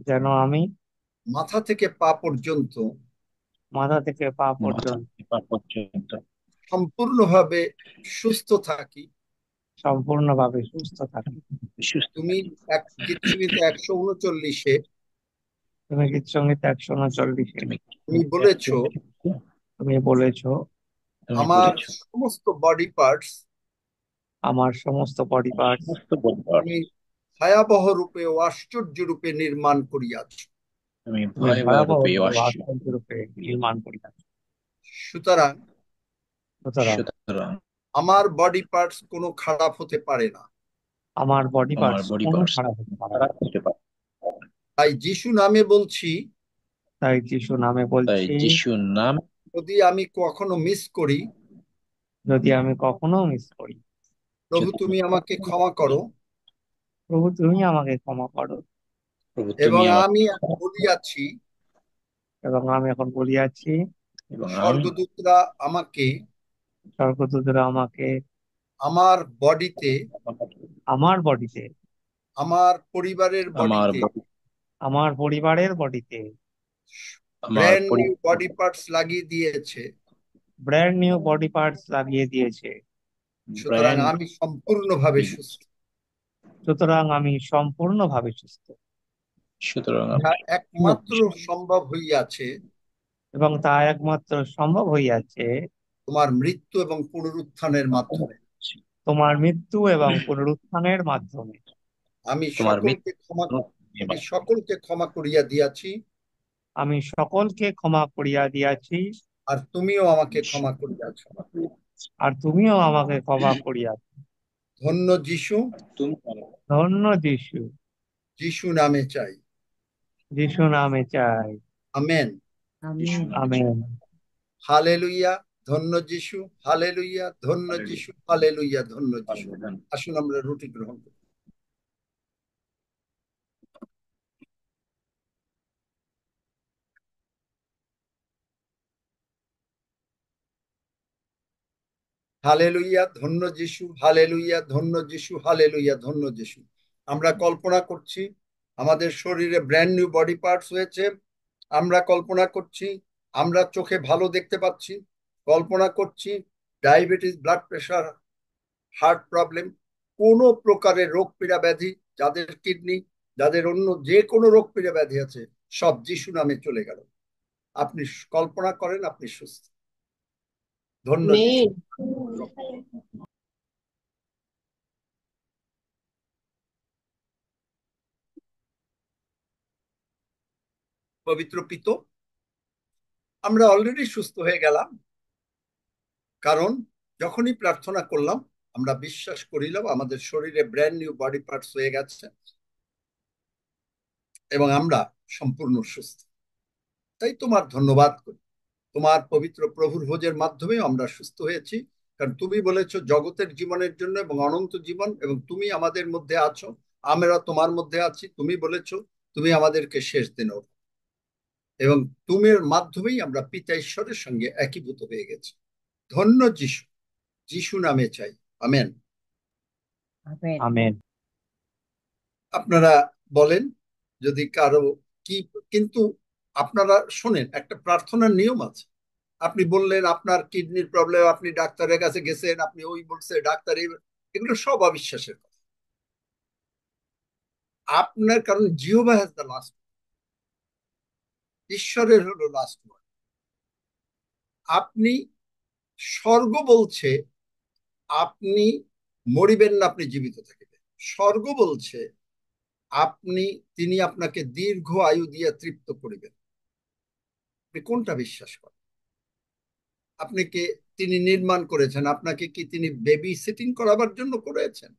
যেন আমি মাথা থেকে পা পর্যন্ত মাথা থেকে পা পর্যন্ত সম্পূর্ণভাবে সুস্থ থাকি। সম্পূর্ণভাবে সুস্থ থাকি। তুমি গীতসংহিতা 139-এ তুমি গীতসংহিতা 139 তুমি বলেছো তুমি বলেছো আমার সমস্ত বডি পার্টস আমার সমস্ত বডি পার্টস তুমি ভয়াবহ রূপে ও আশ্চর্য রূপে নির্মাণ করিয়াছ। তুমি ভয়াবহ রূপে ও আশ্চর্য রূপে নির্মাণ করিয়াছ। সুতরাং সুতরাং আমার বডি পার্টস কোনো খারাপ হতে পারে না। আমার বডি পার্টস কোনো খারাপ হতে পারে না। তাই যিশু নামে বলছি, তাই যিশু নামে বলছি, যদি আমি কখনো মিস করি, যদি আমি কখনো মিস করি, প্রভু তুমি আমাকে ক্ষমা করো। প্রভু তুমি আমাকে ক্ষমা করো। এবং আমি বলিয়াছি, এবং আমি এখন বলিয়াছি, স্বর্গদূতরা আমাকে স্বর্গদূতরা আমাকে আমার বডিতে, আমার বডিতে, আমার পরিবারের বডিতে আমার পরিবারের বডিতে ব্র্যান্ড নিউ বডি পার্টস লাগিয়ে দিয়েছে। ব্র্যান্ড নিউ বডি পার্টস লাগিয়ে দিয়েছে। সুতরাং আমি সম্পূর্ণভাবে সুস্থ। সুতরাং আমি সম্পূর্ণভাবে সুস্থ। একমাত্র সম্ভব হইয়াছে, এবং তা একমাত্র সম্ভব হইয়াছে তোমার মৃত্যু এবং পুনরুত্থানের মাধ্যমে। তোমার মৃত্যু এবং পুনরুত্থানের মাধ্যমে। আমি সকলকে ক্ষমা করিয়া দিয়াছি। আমি সকলকে ক্ষমা করিয়া দিয়াছি। আর তুমিও আমাকে ক্ষমা করিয়াছ। আর তুমিও আমাকে ক্ষমা করিয়াছ। ধন্য যিশু। ধন্য যিশু। যিশু নামে চাই। যিশু নামে চাই। আমেন। আমেন। হালেলুইয়া। ধন্য যিশু। হালেলুইয়া। ধন্য যিশু। হালেলুইয়া। ধন্য যিশু। আসুন আমরা রুটি গ্রহণ করি। হালেলুইয়া। ধন্য যিশু। হালেলুইয়া। ধন্য যিশু। হালেলুইয়া। ধন্য যিশু। আমরা কল্পনা করছি আমাদের শরীরে ব্র্যান্ড নিউ বডি পার্টস হয়েছে। আমরা কল্পনা করছি আমরা চোখে ভালো দেখতে পাচ্ছি। কল্পনা করছি diabetes, blood pressure, heart problem, কোনো প্রকারের রোগ পীড়া ব্যাধি, যাদের কিডনি, যাদের অন্য যে কোনো রোগ পীড়া ব্যাধি আছে, সব যিশু নামে চলে গেল। আপনি কল্পনা করেন আপনি সুস্থ। ধন্য যিশু। পবিত্র পিত, আমরা অলরেডি সুস্থ হয়ে গেলাম, কারণ যখনই প্রার্থনা করলাম আমরা বিশ্বাস করিলাম আমাদের শরীরে ব্র্যান্ড নিউ বডি পার্টস হয়ে গেছে এবং আমরা সম্পূর্ণ সুস্থ। তাই তোমার ধন্যবাদ করি। তোমার পবিত্র প্রভুর ভোজের মাধ্যমে আমরা সুস্থ হয়েছি, কারণ তুমি বলেছো জগতের জীবনের জন্য এবং অনন্ত জীবন, এবং তুমি আমাদের মধ্যে আছো, আমরা তোমার মধ্যে আছি। তুমি বলেছো তুমি আমাদেরকে শেষ দিন, এবং তুমির মাধ্যমেই আমরা পিতা ঈশ্বরের সঙ্গে একীভূত হয়ে গেছি। ধন্য যিশু। যিশু নামে চাই। আমেন। আমেন। আপনারা বলেন যদি কারো কি, কিন্তু আপনারা শোনেন একটা প্রার্থনার নিয়ম আছে। আপনি বললেন আপনার কিডনির প্রবলেম, আপনি ডাক্তারের কাছে গেছেন, আপনি ওই বলছে ডাক্তার এগুলো সব অবিশ্বাসের কথা। আপনার কারণ জিহোভা হ্যাজ দ্য লাস্ট, ঈশ্বরের হলো লাস্ট ওয়ার্ড। আপনি স্বর্গ বলছে আপনি মরিবেন না, আপনি জীবিত থাকিবেন। স্বর্গ বলছে তিনি আপনাকে দীর্ঘ আয়ু দিয়ে তৃপ্ত করিবেন। আপনি কোনটা বিশ্বাস করেন? আপনি কি তিনি নির্মাণ করেছেন? আপনাকে কি তিনি বেবি সিটিং করাবার জন্য করেছেন?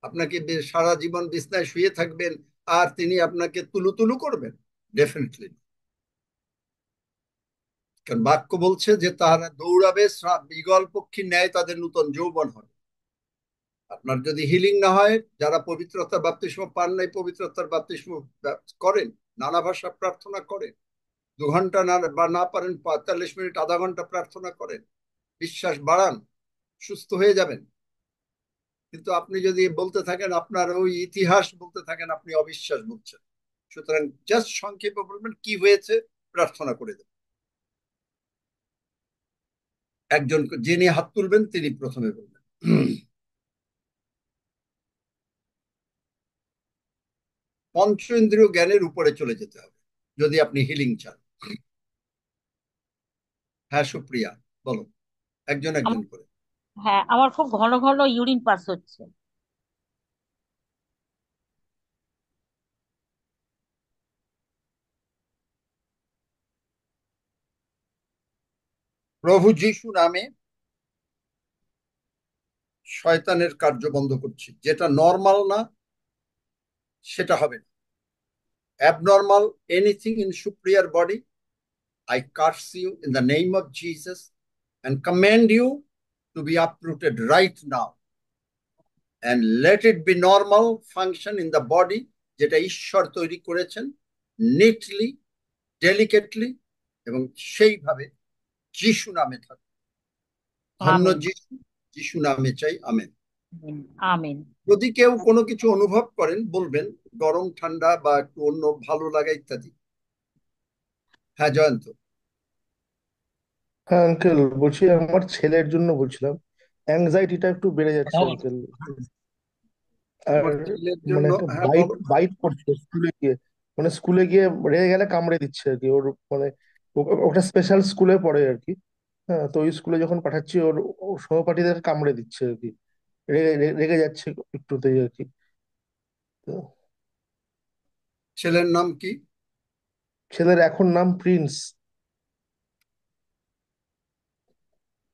আপনাকে সারা জীবন বিছনায় শুয়ে থাকবেন আর তিনি আপনাকে তুলু তুলু করবেন? ডেফিনেটলি। কারণ বাক্য বলছে যে তারা দৌড়াবে ঈগল পক্ষীর ন্যায়, তাদের নূতন যৌবন হবে। আপনার যদি হিলিং না হয়, যারা পবিত্রতার বাপ্তিস্ম পান নাই, পবিত্রতার বাপ্তিস্ম করেন, নানা ভাষা প্রার্থনা করেন, 2 ঘন্টা না পারেন 45 মিনিট, আধা ঘন্টা প্রার্থনা করেন, বিশ্বাস বাড়ান, সুস্থ হয়ে যাবেন। কিন্তু আপনি যদি বলতে থাকেন, আপনার ওই ইতিহাস বলতে থাকেন, আপনি অবিশ্বাস বলছেন। সুতরাং জাস্ট সংক্ষেপে বলবেন কি হয়েছে, প্রার্থনা করে দেবেন। একজন যিনি হাত তুলবেন তিনি প্রথমে বলবেন। পঞ্চ ইন্দ্রিয় জ্ঞানের উপরে চলে যেতে হবে যদি আপনি হিলিং চান। হ্যাঁ সুপ্রিয়া, বলো, একজন একজন করে। হ্যাঁ, আমার খুব ঘন ঘন ইউরিন পাস হচ্ছে। প্রভু যিশু নামে শয়তানের কার্য বন্ধ করছি। যেটা নর্মাল না সেটা হবে না। অ্যাবনর্মাল এনিথিং ইন সুপ্রিয়ার body, I curse you in the name of Jesus and command you to be uprooted right now. And let it be normal function in the body, যেটা ঈশ্বর তৈরি করেছেন, নিটলি, ডেলিকেটলি, এবং সেইভাবে যিশু নামে থাকুক। ধন্য আমেন, যিশু, যিশু নামে চাই, আমেন। আমেন। যদি কেউ কোনো কিছু অনুভব করেন বলবেন, গরম ঠান্ডা বা একটু অন্য ভালো লাগা ইত্যাদি। হ্যাঁ জয়ন্ত। হ্যাঁ আঙ্কেল, বলছি আমার ছেলের জন্য বলছিলাম, অ্যাংজাইটিটা একটু বেড়ে যাচ্ছে আঙ্কেল। আর তোমার ছেলের মানে জন্য? একটা হ্যাঁ বাইট বলো। বাইট করছে স্কুলে গিয়ে, মানে স্কুলে গিয়ে রেগে গেলে কামড়ে দিচ্ছে আর কি ওর, মানে ওটা স্পেশাল স্কুলে পড়ে আর কি। হ্যাঁ, তো ওই স্কুলে যখন পাঠাচ্ছি ওর সহপাঠীদের কামড়ে দিচ্ছে আর কি, রেগে যাচ্ছে একটুতেই আর কি। তো ছেলের নাম কি? ছেলের এখন নাম Prince,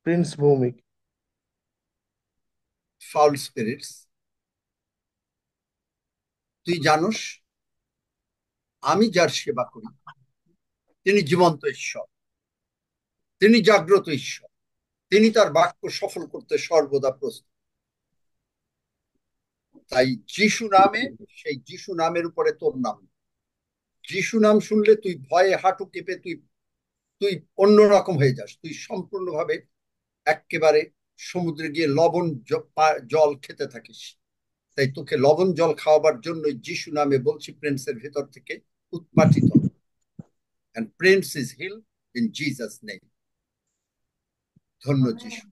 Prince Bhowmik. Foul spirits. তুই জানোস আমি যার সেবা করি তিনি জীবন্ত ঈশ্বর, তিনি জাগ্রত ঈশ্বর, তিনি তার বাক্য সফল করতে সর্বদা প্রস্তুত। তাই যিশু নামে, সেই যিশু নামের উপরে তোর নাম। যিশু নাম শুনলে তুই ভয়ে হাঁটু কেঁপে তুই তুই অন্যরকম হয়ে যাস, তুই সম্পূর্ণভাবে একেবারে সমুদ্রে গিয়ে লবণ জল খেতে থাকিস। তাই তোকে লবণ জল খাওয়াবার জন্য যিশু নামে বলছি, প্রিন্সের ভেতর থেকে উৎপাটিত। and prince is healed in Jesus name. ধন্য যিশু,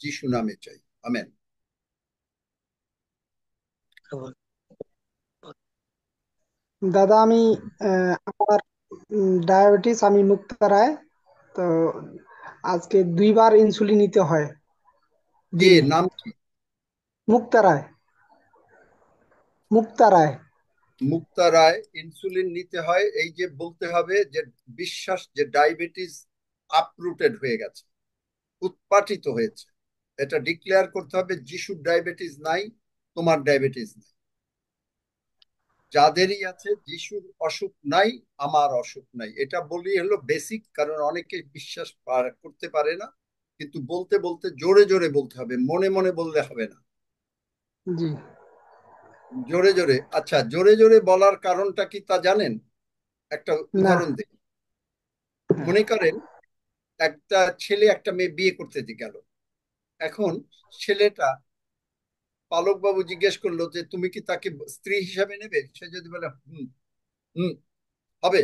যিশু নামে চাই, আমেন। দাদা আমি আমার ডায়াবেটিস, আমি মুক্তা রায়। তো আজকে 2বার ইনসুলিন নিতে হয় কে দিনে। নাম কি? মুক্তা রায়, মুক্তা রায়। মুক্তা রায়। ইনসুলিন নিতে হয়, এই যে বলতে হবে যে বিশ্বাস যে ডায়াবেটিস আপরুটেড হয়ে গেছে, উৎপাটিত হয়েছে, এটা ডিক্লেয়ার করতে হবে যিশুর ডায়াবেটিস নাই, তোমার ডায়াবেটিস নাই। যাদেরই আছে যিশুর অসুখ নাই, আমার অসুখ নাই, এটা বলি হলো বেসিক। কারণ অনেকে বিশ্বাস করতে পারে না, কিন্তু বলতে বলতে জোরে জোরে বলতে হবে, মনে মনে বললে হবে না, জি। জোরে জোরে। আচ্ছা, জোরে জোরে বলার কারণটা কি তা জানেন? একটা না। উদাহরণ দিই। মনে করেন একটা ছেলে একটা মেয়ে বিয়ে করতে গেল। এখন ছেলেটা, পালকবাবু জিজ্ঞেস করলো যে তুমি কি তাকে স্ত্রী হিসাবে নেবে? সে যদি বলে হুম হুম হবে,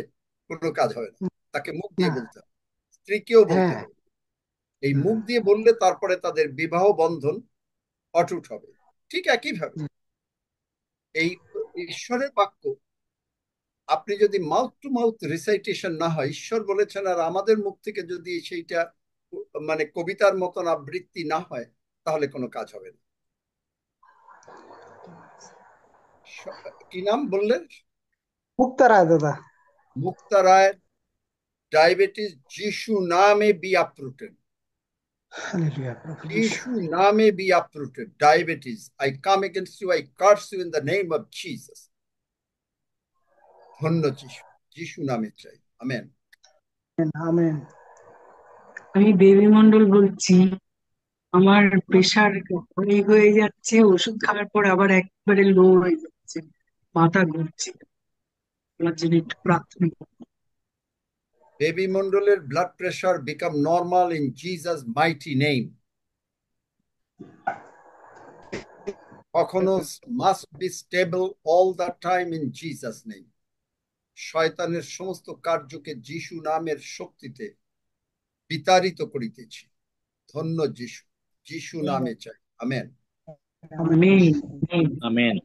কোনো কাজ হবে না, তাকে মুখ না। দিয়ে বলতে হবে, স্ত্রীকেও বলতে হ্যাঁ, হবে। এই মুখ দিয়ে বললে তারপরে তাদের বিবাহ বন্ধন অটুট হবে। ঠিক একইভাবে এই ঈশ্বরের বাক্য আপনি যদি মাউথ টু মাউথ রিসাইটেশন না হয়, ঈশ্বর বলেছেন, আর আমাদের মুখ থেকে যদি সেইটা মানে কবিতার মতন আবৃত্তি না হয়, তাহলে কোনো কাজ হবে না। কি নাম বললেন? মুক্তা রায় দাদা। মুক্তা রায়, ডায়াবেটিস যিশু নামে বি uprooted. যিশু নামে be uprooted. Diabetes, I come against you, I curse you in the name of Jesus. ধন্য যিশু, যিশু নামে চাই। আমেন। আমেন। আমি বেবি মন্ডল বলছি। আমার প্রেশার হয়ে যাচ্ছে, ওষুধ খাওয়ার পর আবার একবারে লো হয়ে যাচ্ছে, মাথা ঘুরছে, আমার জন্য একটু প্রার্থনা করুন। বেবি মন্ডলের blood pressure become normal in Jesus mighty name. কখনো must be stable all the time in Jesus name. শয়তানের সমস্ত কার্যকে যিশু নামের শক্তিতে বিতাড়িত করিতেছি। ধন্য যিশু, যিশু নামে চাই। আমেন। Amen amen.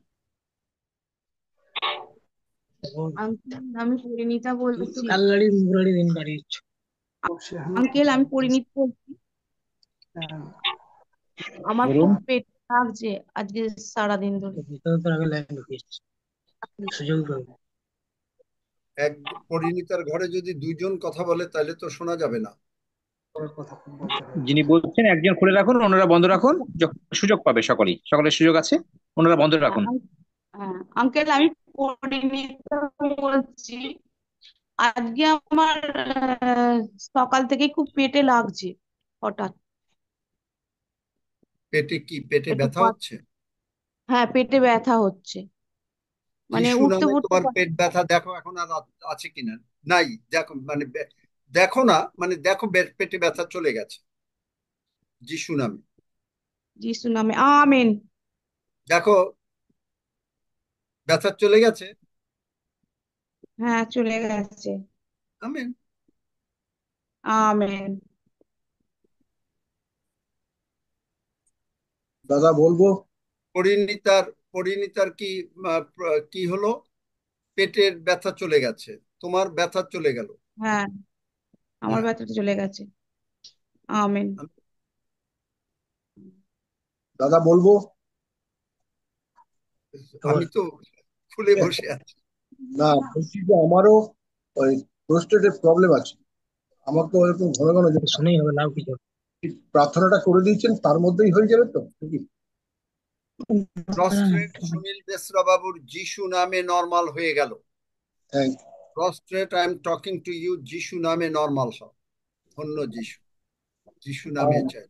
আমি পরিণীতা বলছি। কাল্লাড়ি মুরারি দিন বাড়িয়েছ। আঙ্কেল আমি পরিণীত বলছি। আমার খুব পেট লাগছে আজকে সারাদিন ধরে। সুযোগ পাবে। এক পরিণীতার ঘরে যদি দুইজন কথা বলে তাহলে তো শোনা যাবে না। যিনি বলছেন একজন খুলে রাখুন, ওনারা বন্ধ রাখুন, সুযোগ পাবে সকলেই, সকলের সুযোগ আছে, ওনারা বন্ধ রাখুন। আঙ্কেল আমি পরিণীতা বলছি। আজকে আমার সকাল থেকে খুব পেটে লাগছে হঠাৎ। পেটে কি, পেটে ব্যথা হচ্ছে? হ্যাঁ পেটে ব্যথা হচ্ছে, মানে যিশু উঠতে নামে উঠতে তোমার পেট ব্যথা দেখো এখন আর আছে কিনা। নাই, দেখো মানে দেখো না, মানে দেখো পেটে ব্যথা চলে গেছে যিশু নামে। যিশু নামে আমেন। দেখো ব্যথা চলে গেছে। হ্যাঁ চলে গেছে। আমেন। আমেন। দাদা বলবো, পরিণীতার কি কি হলো? পেটের ব্যথা চলে গেছে, তোমার ব্যথা চলে গেল। হ্যাঁ আমার ব্যথাটা চলে গেছে। আমেন। দাদা বলবো, আমি তো খুলে বসে আছি। না বলছি যে আমারও ওই প্রোস্টেটের প্রবলেম আছে। আমাকে ওরকম ঘন ঘন যেতে শুনেই হবে, লাভ কিছু। প্রার্থনাটা করে দিয়েছেন, তার মধ্যেই হয়ে যাবে তো নাকি? প্রস্ট্রেট সুনীল বেসরা বাবুর যিশু নামে নরমাল হয়ে গেল। Prostate I am talking to you, যিশু নামে নরমাল হও। ধন্য যিশু, যিশু নামে চাই।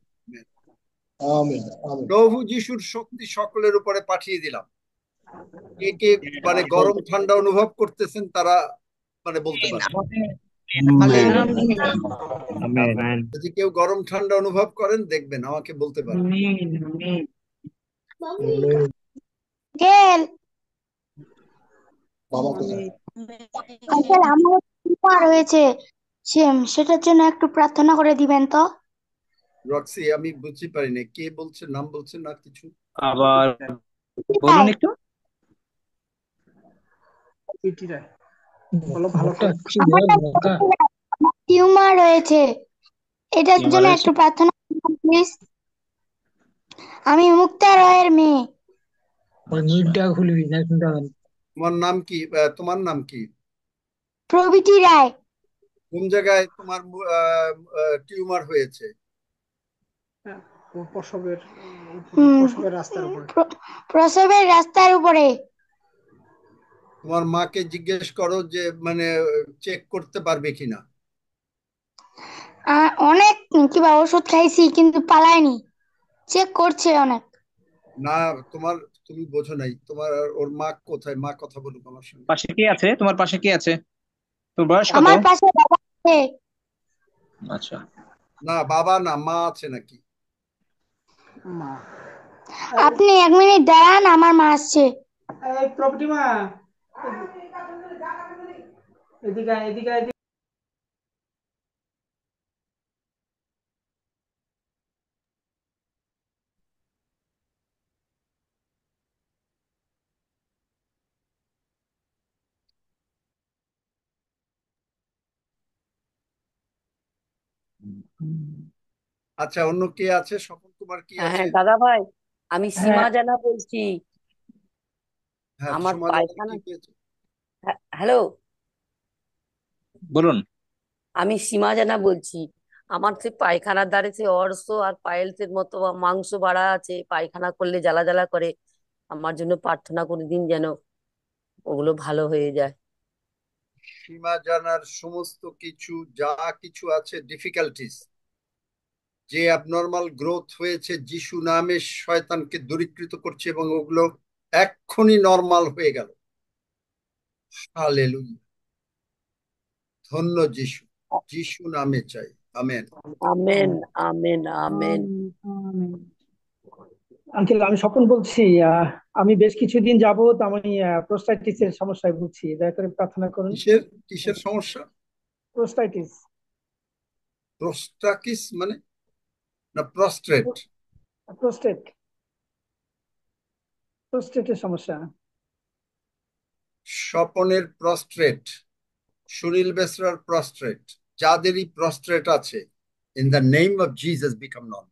প্রভু যিশুর শক্তি সকলের উপরে পাঠিয়ে দিলাম। কে কে মানে গরম ঠান্ডা অনুভব করতেছেন তারা মানে বলতে পারে। যদি কেউ গরম ঠান্ডা অনুভব করেন দেখবেন আমাকে বলতে পারেন। আমার টিউমার হয়েছে, সেটার জন্য একটু প্রার্থনা করে দিবেন তো। রক্সি আমি বুঝতে পারিনি কে বলছে, নাম বলছেন না কিছু আবার বলুন একটু। টিউমার হয়েছে, এটার জন্য একটু প্রার্থনা প্লিজ। আমি মুক্তা রায়ের মেয়ে। তোমার নাম কি? তোমার নাম কি? প্রবীতি রায়। কোন জায়গায় তোমার টিউমার হয়েছে? প্রসবের রাস্তার উপরে। তোমার মাকে জিজ্ঞেস করো যে মানে চেক করতে পারবে কিনা। অনেক কিবা ওষুধ খাইছি কিন্তু পালায়নি, চেক করছে অনেক। না তুমি বোঝো নাই। তোমার ওর মা কোথায়? মা কথা বলুক আমার সঙ্গে। পাশে কে আছে? তোমার পাশে কে আছে? তোর বয়স কত? আমার পাশে বাবা আছে। আচ্ছা, না বাবা না, মা আছে নাকি? আপনি 1 মিনিট দাঁড়ান, আমার মা আসছে। প্রপার্টি মা এদিকে এদিকে আচ্ছা, অন্য কে আছে? স্বপন কুমার কি আছে? হ্যাঁ দাদা ভাই, আমি সীমা হ্যাঁ জানা বলছি। হ্যাঁ, আমার সমাজ আপনি পায়খানা, কি পেয়েছে? হ্যালো, বলুন। আমি সীমা জানা বলছি। আমার সে পায়খানার ধারে সে অর্শ আর পাইলসের মতো মাংস বাড়া আছে, পায়খানা করলে জ্বালা জ্বালা করে। আমার জন্য প্রার্থনা করে দিন যেন ওগুলো ভালো হয়ে যায়। সীমা জানার সমস্ত কিছু, যা কিছু আছে ডিফিকাল্টিস, যে অ্যাবনর্মাল গ্রোথ হয়েছে, যিশু নামে শয়তানকে দূরীকৃত করছে এবং ওগুলো এক্ষুনি নর্মাল হয়ে গেল। হালেলুয়া, ধন্য যিশু, যিশু নামে চাই, amen. Amen amen amen. Uncle, আমি স্বপন বলছি। আমি বেশ কিছুদিন যাবত আমি প্রোস্টাইটিসের সমস্যায় ভুগছি, দয়া করে প্রার্থনা করুন। কিসের কিসের সমস্যা? প্রোস্টাইটিস, প্রোস্টাকিস মানে? না প্রস্ট্রেট? প্রোস্টেট, প্রোস্টেটের সমস্যা। স্বপনের প্রস্ট্রেট, সুনীল বেসরার প্রস্ট্রেট, যাদেরই প্রস্ট্রেট আছে, in the name of Jesus become normal.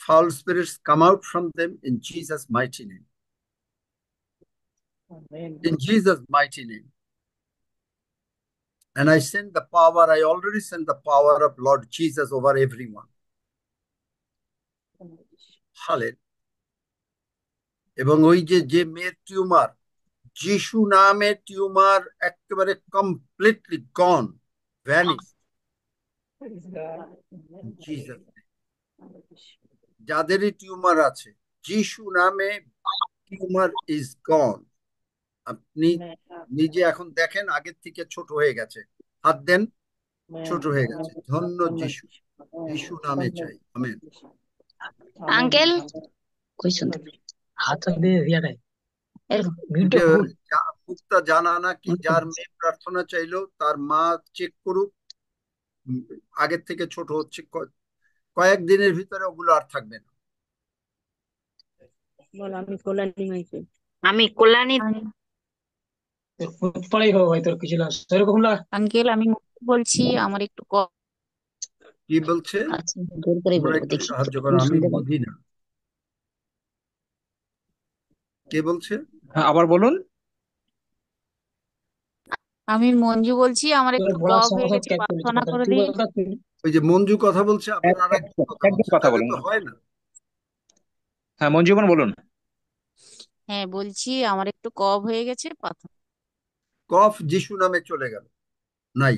Foul spirits come out from them in Jesus' mighty name. In Jesus' mighty name. And I send the power, I already sent the power of Lord Jesus over everyone. Hallelujah. এবং ওই যে মেয়ের টিউমার, যিশু নামে টিউমার একেবারে কমপ্লিটলি গন, ভ্যানিশ। জিসাস, যাদেরই টিউমার আছে, যিশু নামে টিউমার ইজ গন। আপনি নিজে এখন দেখেন আগের থেকে ছোট হয়ে গেছে, হাত দেন, ছোট হয়ে গেছে। ধন্য যিশু, যিশু নামে চাই, আমেন। আঙ্কেল হাত দিয়ে দিয়া নাই মুক্তা জানা নাকি, যার মেয়ে প্রার্থনা চাইলো তার মা চেক করুক, আগের থেকে ছোট হচ্ছে, কয়েকদিনের ভিতরে ওগুলো আর থাকবে না। আমি কল্যাণী। পড়াই হবে হয়তো কিছু না সেরকম না। আঙ্কেল, আমি বলছি আমার একটু কি বলছে? আচ্ছা, জোর করে তোমরা বলবো, একটু দেখি সাহায্য করো, তুমি আমি শুনতে পাবে। বুঝি না। কে বলছে? হ্যাঁ, আবার বলুন। আমি মঞ্জু বলছি, আমার একটু বলার কফ হয়ে সময় গেছে, ক্যাচ করে প্রার্থনা করে তুই দিন। ওই যে মঞ্জু কথা বলছে, আপনার আর একজন কথা একদম বলছে, কথা তাহলে বলুন। তো হয় না। হ্যাঁ, মঞ্জুমন বলুন। হ্যাঁ, বলছি আমার একটু কফ হয়ে গেছে, প্রার্থনা। কফ যিশু নামে চলে গেল, নাই।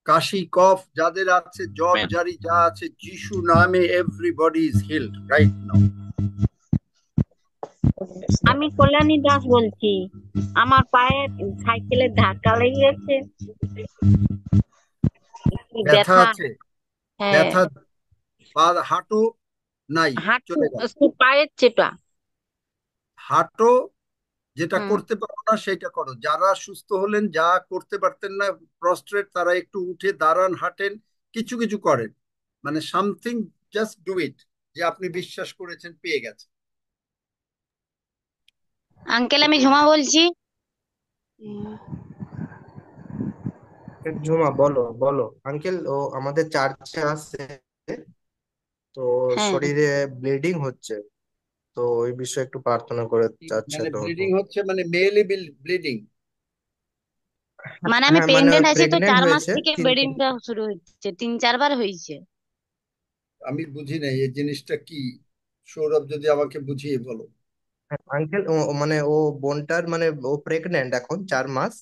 কাশি, কফ যাদের আছে, জ্বর জারি যা আছে, যিশু নামে everybody is held right now. আমি কল্যাণী দাস বলছি, আমার পায়ে সাইকেলের ধাক্কা লেগে গেছে, ব্যথা ব্যথা। আছে, হ্যাঁ, ব্যথা, পা হাঁটো, নাই, হাঁটু, চলে গেল। পায়ের চেপা। হাঁটো, যেটা করতে পারো না সেটা করো। যারা সুস্থ হলেন, যা করতে পারতেন না প্রস্ট্রেট, তারা একটু উঠে দাঁড়ান, হাঁটেন, কিছু কিছু করেন, মানে সামথিং, জাস্ট ডু ইট, যে আপনি বিশ্বাস করেছেন পেয়ে গেছে। আঙ্কেল, আমি ঝুমা বলছি। ঝুমা, বলো বলো আঙ্কেল। ও আমাদের চার্চে আসছে, তো হ্যাঁ, শরীরে ব্লিডিং হচ্ছে, তো ওই বিষয়ে একটু প্রার্থনা করে চাচ্ছে মানে তো। ব্লিডিং হচ্ছে, মানে মেইলি ব্লিডিং? মানে আমি হ্যাঁ, মানে প্রেগনেন্ট আছি, তো প্রেগনেন্ট 4 মাস হয়েছে থেকে কিন্তু। ব্লিডিংটা শুরু হচ্ছে, 3-4 বার হয়েছে। আমি বুঝি নাই এই জিনিসটা কি, সৌরভ যদি আমাকে বুঝিয়ে বলো। আঙ্কেল, মানে ও বোনটার, মানে ও প্রেগনেন্ট এখন 4 মাস,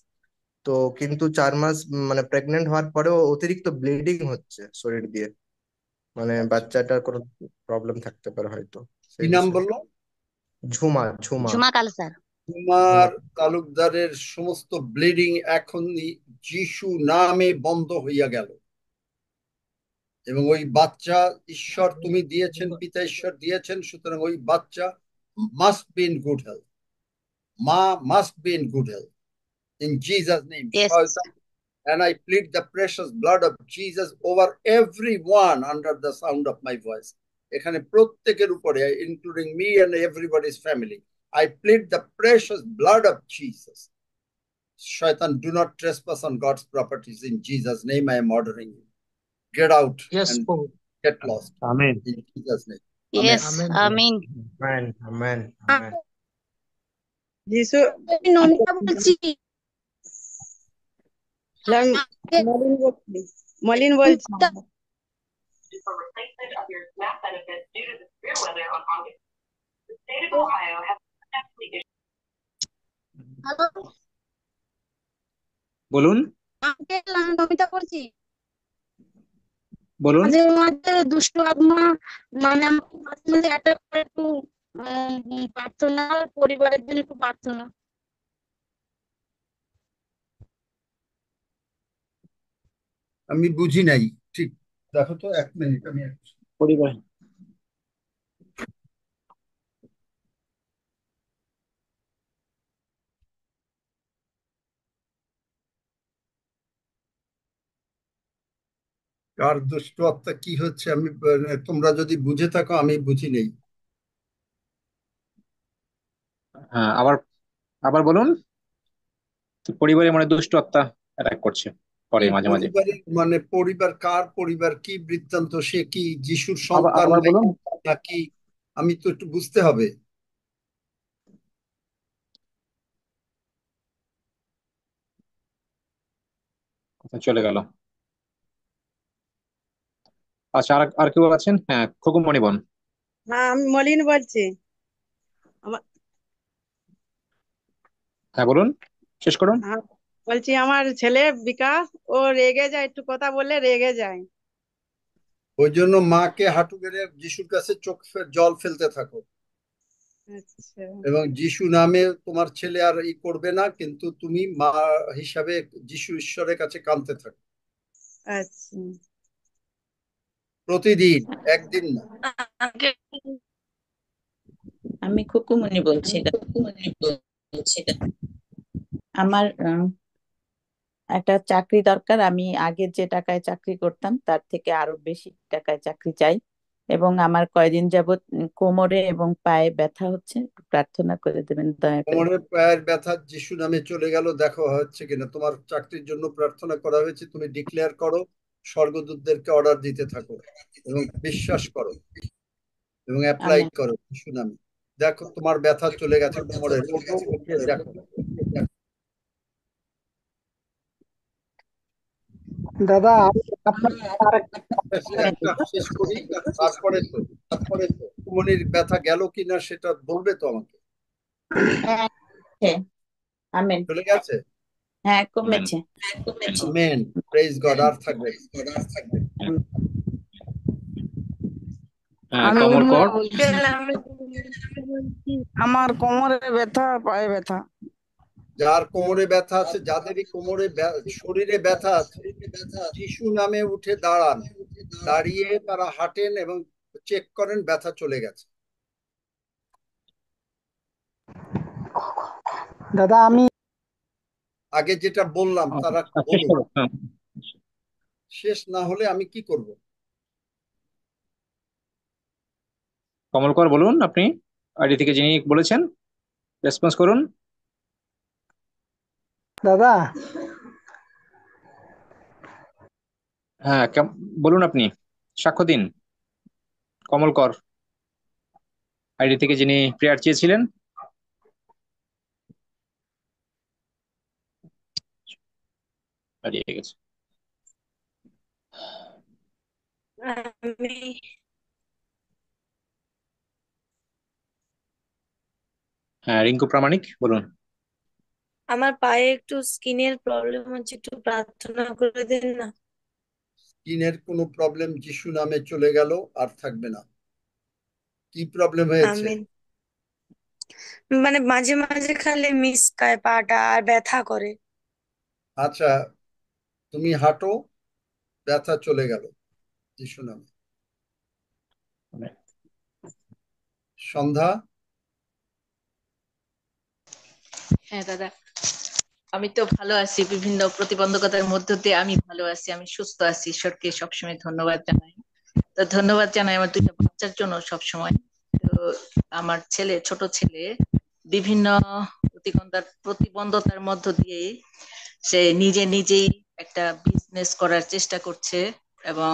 তো কিন্তু 4 মাস মানে প্রেগনেন্ট হওয়ার পরেও অতিরিক্ত ব্লিডিং হচ্ছে শরীর দিয়ে, মানে আচ্ছা, বাচ্চাটার কোনো প্রবলেম থাকতে পারে হয়তো কি সেই নাম বিষয়ে। বললো? ঝুমা, ঝুমা। ঝুমা কালসার। কুমার তালুকদারের সমস্ত ব্লিডিং এখনই যিশু নামে বন্ধ হইয়া গেল। এবং ওই বাচ্চা, ঈশ্বর তুমি দিয়েছেন, পিতা ঈশ্বর দিয়েছেন, সুতরাং ওই বাচ্চা must be in good health, মা must be in good health, in Jesus name. Yes. And I plead the precious blood of Jesus over everyone under the sound of my voice. এখানে প্রত্যেকের উপরে, including me and everybody's family, I plead the precious blood of Jesus. Shaitan, do not trespass on God's properties. In Jesus' name, I am ordering you. Get out Yes, and Lord. get lost. Amen. In Jesus' name. Yes, Amen. Amin. Amen. Amen. Amen. যিশু আমি নমিতা বলছি। মলিন বলছি। মলিন বলছি। হ্যালো বলুন আঙ্কেল, আমি নমিতা বলছি। বলুন। মাঝে মাঝে দুষ্টু আত্মা মানে আমাকে মাঝে মাঝে অ্যাটাক করে, একটু প্রার্থনা, পরিবারের জন্য একটু প্রার্থনা। আমি বুঝি নাই ঠিক, দেখো তো 1 মিনিট। আমি পরিবার কার দুষ্ট আত্মা কি হচ্ছে আমি, তোমরা যদি বুঝে থাকো, আমি বুঝি নেই। হ্যাঁ, আবার আবার বলুন। পরিবারে মানে দুষ্ট আত্মা অ্যাটাক করছে পরে মাঝে মাঝে। পরিবারের মানে পরিবার, কার পরিবার, কি বৃত্তান্ত, সে কি যিশুর আবার সন্তান আবার বলুন। নাকি? আমি তো একটু বুঝতে হবে। কোথায় চলে গেল? আচ্ছা, আর আর কেউ আছেন? হ্যাঁ, খোকুমণি বোন। হ্যাঁ, আমি মলিন বলছি। হ্যাঁ, বলুন, শেষ করুন। হ্যাঁ, বলছি আমার ছেলে বিকাশ, ও রেগে যায়, একটু কথা বললে রেগে যায়। ওই জন্য মাকে হাঁটু গেড়ে যিশুর কাছে জল ফেলতে থাকো, আচ্ছা এবং যিশু নামে তোমার ছেলে আর ই করবে না, কিন্তু তুমি মা হিসাবে যিশু ঈশ্বরের কাছে কাঁদতে থাকো আচ্ছা। প্রতিদিন, একদিন না। আমি খুকুমনি বলছি। আমার একটা চাকরি দরকার। আমি আগে যে টাকায় চাকরি করতাম তার থেকে আরো বেশি টাকায় চাকরি চাই, এবং আমার কয়দিন যাবত কোমরে এবং পায়ে ব্যথা হচ্ছে। একটু প্রার্থনা করে দেবেন দয়া করে। কোমরের পায়ের ব্যথা যিশু নামে চলে গেল। দেখো হচ্ছে কিনা। তোমার চাকরির জন্য প্রার্থনা করা হয়েছে, তুমি ডিক্লেয়ার করো, স্বর্গদূতদেরকে অর্ডার দিতে থাকো এবং বিশ্বাস করো এবং অ্যাপ্লাই আমেন। করো যিশু নামে। দেখো তোমার ব্যথা চলে গেছে কোমরের। ওঠো, উঠে দেখো। দাদা আমি একটা শেষ করি, তারপরে তো মনির ব্যথা গেল কিনা সেটা বলবে তো আমাকে। আমেন। চলে গেছে? হ্যাঁ, কমেছে। Amen, praise god. আর থাকবে। আমি উর্মিলা বলছি। আমার কোমরে ব্যথা, পায়ে ব্যথা। যার কোমরে ব্যথা আছে, যাদেরই কোমরে শরীরে ব্যথা আছে, যিশু নামে উঠে দাঁড়ান, দাঁড়িয়ে তারা হাঁটেন এবং চেক করেন, ব্যথা চলে গেছে। দাদা আমি আগে যেটা বললাম তারা বলুন। শেষ না হলে আমি কি করব? কমলকর বলুন, আপনি আইডি থেকে যিনি বলেছেন রেসপন্স করুন। দাদা হ্যাঁ, বলুন, আপনি সাক্ষ্য দিন। কমলকর আইডি থেকে যিনি প্রেয়ার চেয়েছিলেন। হারিয়ে গেছে। হ্যাঁ, রিঙ্কু প্রামাণিক বলুন। আমার পায়ে একটু স্কিনের প্রবলেম হচ্ছে, একটু প্রার্থনা করে দিন না। স্কিনের কোনো প্রবলেম যিশু নামে চলে গেল, আর থাকবে না। কি প্রবলেম হয়েছে? আমিন। মানে মাঝে মাঝে খালি মিসকায় পাটা আর ব্যথা করে। আচ্ছা, তুমি হাঁটো, ব্যথা চলে গেল যিশু নামে। সন্ধ্যা। হ্যাঁ দাদা, আমি তো ভালো আছি। বিভিন্ন প্রতিবন্ধকতার মধ্য দিয়ে আমি ভালো আছি, আমি সুস্থ আছি। ঈশ্বরকে সবসময় ধন্যবাদ জানাই। তো ধন্যবাদ জানাই আমার দুইটা বাচ্চার জন্য সবসময়। তো আমার ছেলে, ছোট ছেলে বিভিন্ন প্রতিবন্ধতার মধ্য দিয়ে সে নিজেই একটা বিজনেস করার চেষ্টা করছে এবং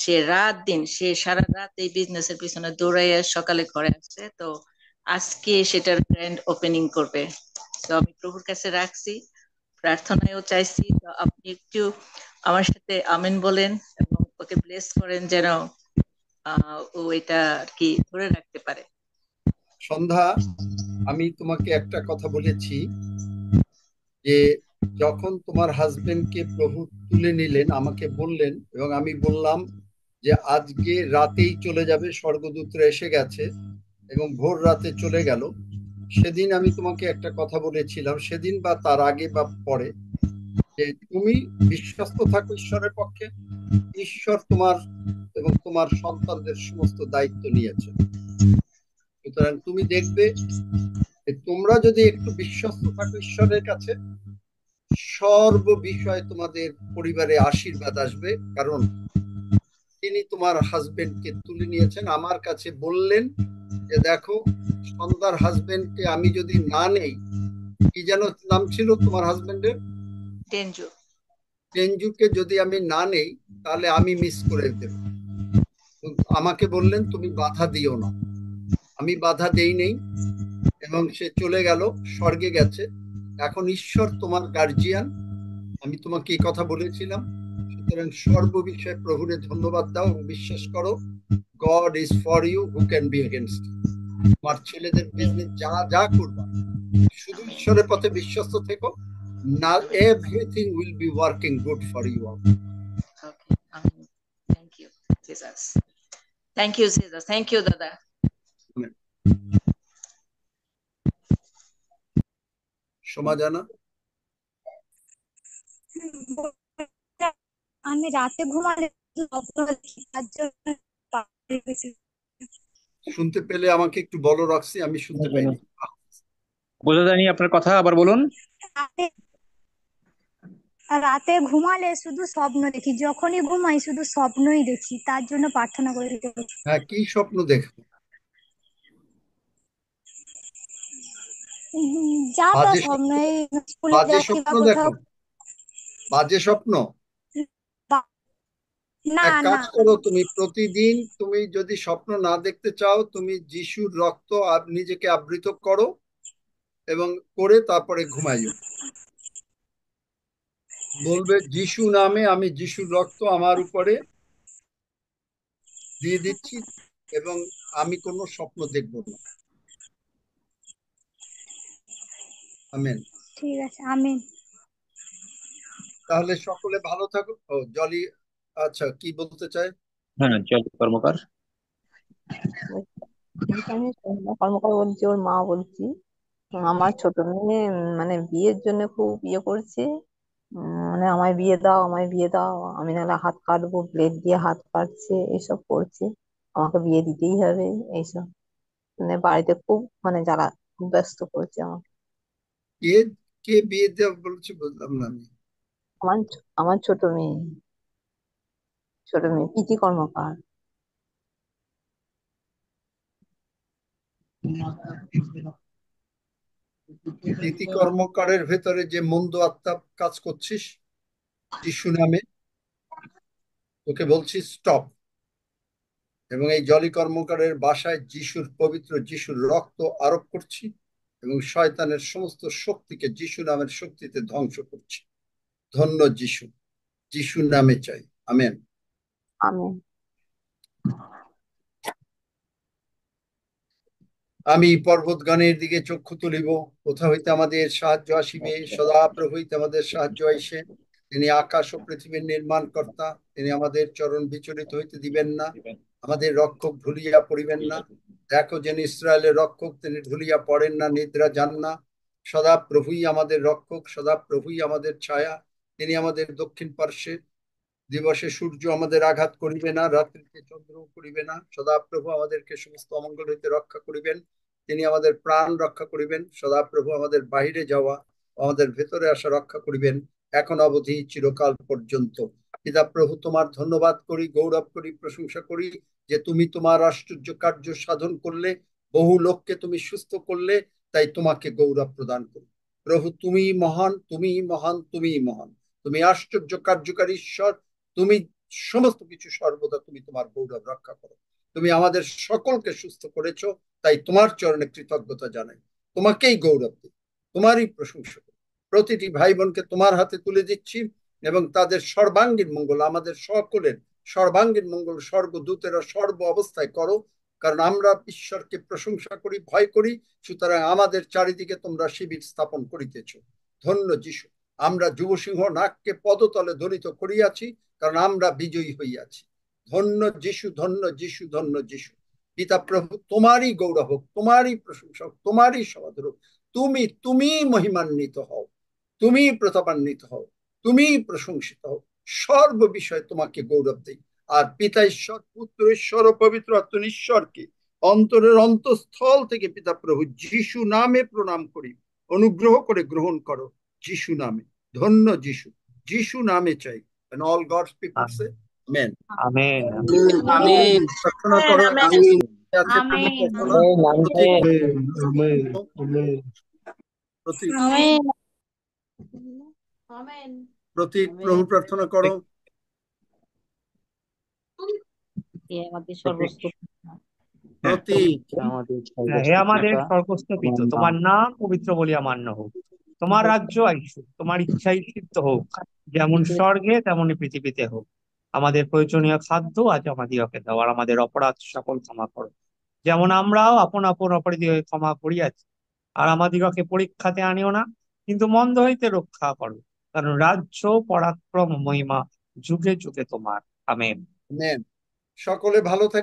সে সারা রাত এই বিজনেসের পিছনে দৌড়াইয়া সকালে ঘরে আসছে। তো আজকে সেটার গ্র্যান্ড ওপেনিং করবে। তো আমি প্রভুর কাছে রাখছি, প্রার্থনায়ও চাইছি। তো আপনি একটু আমার সাথে আমেন বলেন এবং ওকে ব্লেস করেন যেন ও এটা আর কি ধরে রাখতে পারে। সন্ধ্যা, আমি তোমাকে একটা কথা বলেছি যে যখন তোমার হাজবেন্ডকে প্রভু তুলে নিলেন আমাকে বললেন, এবং আমি বললাম যে আজকে রাতেই চলে যাবে, স্বর্গদূতরা এসে গেছে এবং ভোর রাতে চলে গেল। সেদিন আমি তোমাকে একটা কথা বলেছিলাম, সেদিন বা তার আগে বা পরে, যে তুমি বিশ্বস্ত থাকো ঈশ্বরের পক্ষে। ঈশ্বর তোমার এবং তোমার সন্তানদের সমস্ত দায়িত্ব নিয়েছে। সুতরাং তুমি দেখবে তোমরা যদি একটু বিশ্বস্ত থাকো ঈশ্বরের কাছে, সর্ব বিষয়ে তোমাদের পরিবারে আশীর্বাদ আসবে। কারণ তিনি তোমার হাজবেন্ডকে তুলে নিয়েছেন। আমার কাছে বললেন যে দেখো, সন্ধ্যার হাজবেন্ডকে আমি যদি না নেই, কি যেন নাম ছিল তোমার হাজবেন্ডের? টেনজুকে যদি আমি না নেই তাহলে আমি মিস করে দেব। আমাকে বললেন তুমি বাধা দিও না। আমি বাধা দেই নেই এবং সে চলে গেল, স্বর্গে গেছে। এখন ঈশ্বর তোমার গার্জিয়ান, আমি তোমাকে এই কথা বলেছিলাম। সুতরাং সর্ববিষয়ে প্রভুরে ধন্যবাদ দাও এবং বিশ্বাস করো, God is for you, who can be against you. তোমার ছেলেদের বিজনেস যা করবা, শুধু ঈশ্বরের পথে বিশ্বস্ত থেকো, না everything will be working good for you all. Thank you Jesus, thank you Jesus, thank you দাদা। সমাজানা, আমি রাতে ঘুমালে শুনতে পেলে আমাকে একটু বলো রক্সি, আমি শুনতে পাইনি। বোঝা যায়নি আপনার কথা, আবার বলুন। রাতে ঘুমালে শুধু স্বপ্ন দেখি, যখনই ঘুমাই শুধু স্বপ্নই দেখি, তার জন্য প্রার্থনা করে দিতে বলছি। হ্যাঁ, কি স্বপ্ন দেখো? যা তা স্বপ্ন, এই স্কুলে বাজে যাচ্ছি বা স্বপ্ন কোথাও। দেখো? বাজে স্বপ্ন? না এক কাজ না, করো, তুমি প্রতিদিন তুমি যদি স্বপ্ন না দেখতে চাও, তুমি যিশুর রক্ত নিজেকে আবৃত করো এবং করে তারপরে ঘুমাইও। বলবে যিশু নামে আমি যিশুর রক্ত আমার উপরে দিয়ে দিচ্ছি এবং আমি কোনো স্বপ্ন দেখব না। আমেন। ঠিক আছে, আমিন। তাহলে সকলে ভালো থাকো। ও জলি, আচ্ছা, কি বলতে চায়? হ্যাঁ, জলি কর্মকার। আমি সন্ধ্যা কর্মকার বলছি, ওর মা বলছি। আমার ছোট মেয়ে মানে বিয়ের জন্য খুব ইয়ে করছে, মানে আমায় বিয়ে দাও, আমায় বিয়ে দাও, আমি নাহলে হাত কাটবো, ব্লেড দিয়ে হাত কাটছে, এইসব করছে, আমাকে বিয়ে দিতেই হবে এইসব। মানে বাড়িতে খুব মানে যারা ব্যস্ত করছে আমাকে। কে কে বিয়ে দেওয়া বলছে বুঝলাম না আমি। আমার আমার ছোট মেয়ে প্রীতি কর্মকার। প্রীতি কর্মকারের ভেতরে যে মন্দ আত্মা কাজ করছিস যিশু নামে, তোকে বলছি স্টপ। এবং এই জলি কর্মকারের বাসায় যিশুর পবিত্র যিশুর রক্ত আরোপ করছি এবং শয়তানের সমস্ত শক্তিকে যিশু নামের শক্তিতে ধ্বংস করছি। ধন্য যিশু, যিশু নামে চাই, আমেন। আমেন। আমি পর্বতগণের দিকে চক্ষু তুলিব, কোথা হইতে আমাদের সাহায্য আসিবে? সদাপ্রভু হইতে আমাদের সাহায্য আইসে। তিনি আকাশ ও পৃথিবীর নির্মাণ কর্তা, তিনি আমাদের চরণ বিচলিত হইতে দিবেন না, আমাদের রক্ষক ঢুলিয়া পড়িবেন না। দেখো, যিনি ইসরায়েলের রক্ষক, তিনি ঢুলিয়া পড়েন না, নিদ্রা যান না। সদাপ্রভুই আমাদের রক্ষক, সদাপ্রভুই আমাদের ছায়া। তিনি আমাদের দক্ষিণ পার্শ্বে, দিবসে সূর্য আমাদের আঘাত করিবে না, রাত্রিতে চন্দ্র করিবে না। সদাপ্রভু আমাদেরকে সমস্ত অমঙ্গল হইতে রক্ষা করিবেন, তিনি আমাদের প্রাণ রক্ষা করিবেন। সদাপ্রভু আমাদের বাহিরে যাওয়া, আমাদের ভেতরে আসা রক্ষা করিবেন, এখন অবধি চিরকাল পর্যন্ত। পিতা প্রভু, তোমার ধন্যবাদ করি, গৌরব করি, প্রশংসা করি যে তুমি তোমার আশ্চর্য কার্য সাধন করলে, বহু লোককে তুমি সুস্থ করলে, তাই তোমাকে গৌরব প্রদান করি। প্রভু, তুমি মহান, তুমি মহান, তুমি মহান, তুমি আশ্চর্য কার্যকারী ঈশ্বর। তুমি সমস্ত কিছু সর্বদা তুমি তোমার গৌরব রক্ষা করো। তুমি আমাদের সকলকে সুস্থ করেছো, তাই তোমার চরণে কৃতজ্ঞতা জানাই। তোমাকেই গৌরব দিই, তোমারই প্রশংসা করি। প্রতিটি ভাই বোনকে তোমার হাতে তুলে দিচ্ছি এবং তাদের সর্বাঙ্গীন মঙ্গল, আমাদের সকলের সর্বাঙ্গীন মঙ্গল স্বর্গদূতেরা সর্ব অবস্থায় করো, কারণ আমরা ঈশ্বরকে প্রশংসা করি, ভয় করি। সুতরাং আমাদের চারিদিকে তোমরা শিবির স্থাপন করিতেছ। ধন্য যিশু, আমরা যুবসিংহ নাককে পদতলে ধরিত করিয়াছি, কারণ আমরা বিজয়ী হইয়াছি। ধন্য যিশু, ধন্য যিশু, ধন্য যিশু। পিতা প্রভু, তোমারই গৌরব হোক, তোমারই প্রশংসা হোক, তোমারই সমাদর হোক। তুমি মহিমান্বিত হও, তুমি প্রতাপান্বিত হও, তুমি প্রশংসিত হও। সর্ব বিষয়ে তোমাকে গৌরব দেই। আর পিতা ঈশ্বর, পুত্র ঈশ্বর ও পবিত্র আত্মা ঈশ্বরকে অন্তরের অন্তঃস্থল থেকে পিতা প্রভু যিশু নামে প্রণাম করি। অনুগ্রহ করে গ্রহণ করো যিশু নামে। ধন্য যিশু, যিশু নামে চাই। And all God's people say, Amen. Amen. Amen. প্রার্থনা করো। প্রতি প্রভু প্রার্থনা করো। হে আমাদের স্বর্গস্থ পিতা, তোমার নাম পবিত্র বলিয়া মান্য হোক। তোমার রাজ্য আইসুক, তোমার ইচ্ছাই সিদ্ধ হোক, যেমন স্বর্গে তেমনি পৃথিবীতে হোক। আমাদের প্রয়োজনীয় খাদ্য আজ আমাদিগকে দাও, আর আমাদের অপরাধ সকল ক্ষমা করো, যেমন আমরাও আপন আপন অপরাধীকে ক্ষমা করিয়াছি। আর আমাদিগকে পরীক্ষাতে আনিও না, কিন্তু মন্দ হইতে রক্ষা করো, কারণ রাজ্য, পরাক্রম, মহিমা যুগে যুগে তোমার। আমেন। সকলে ভালো থাকবে।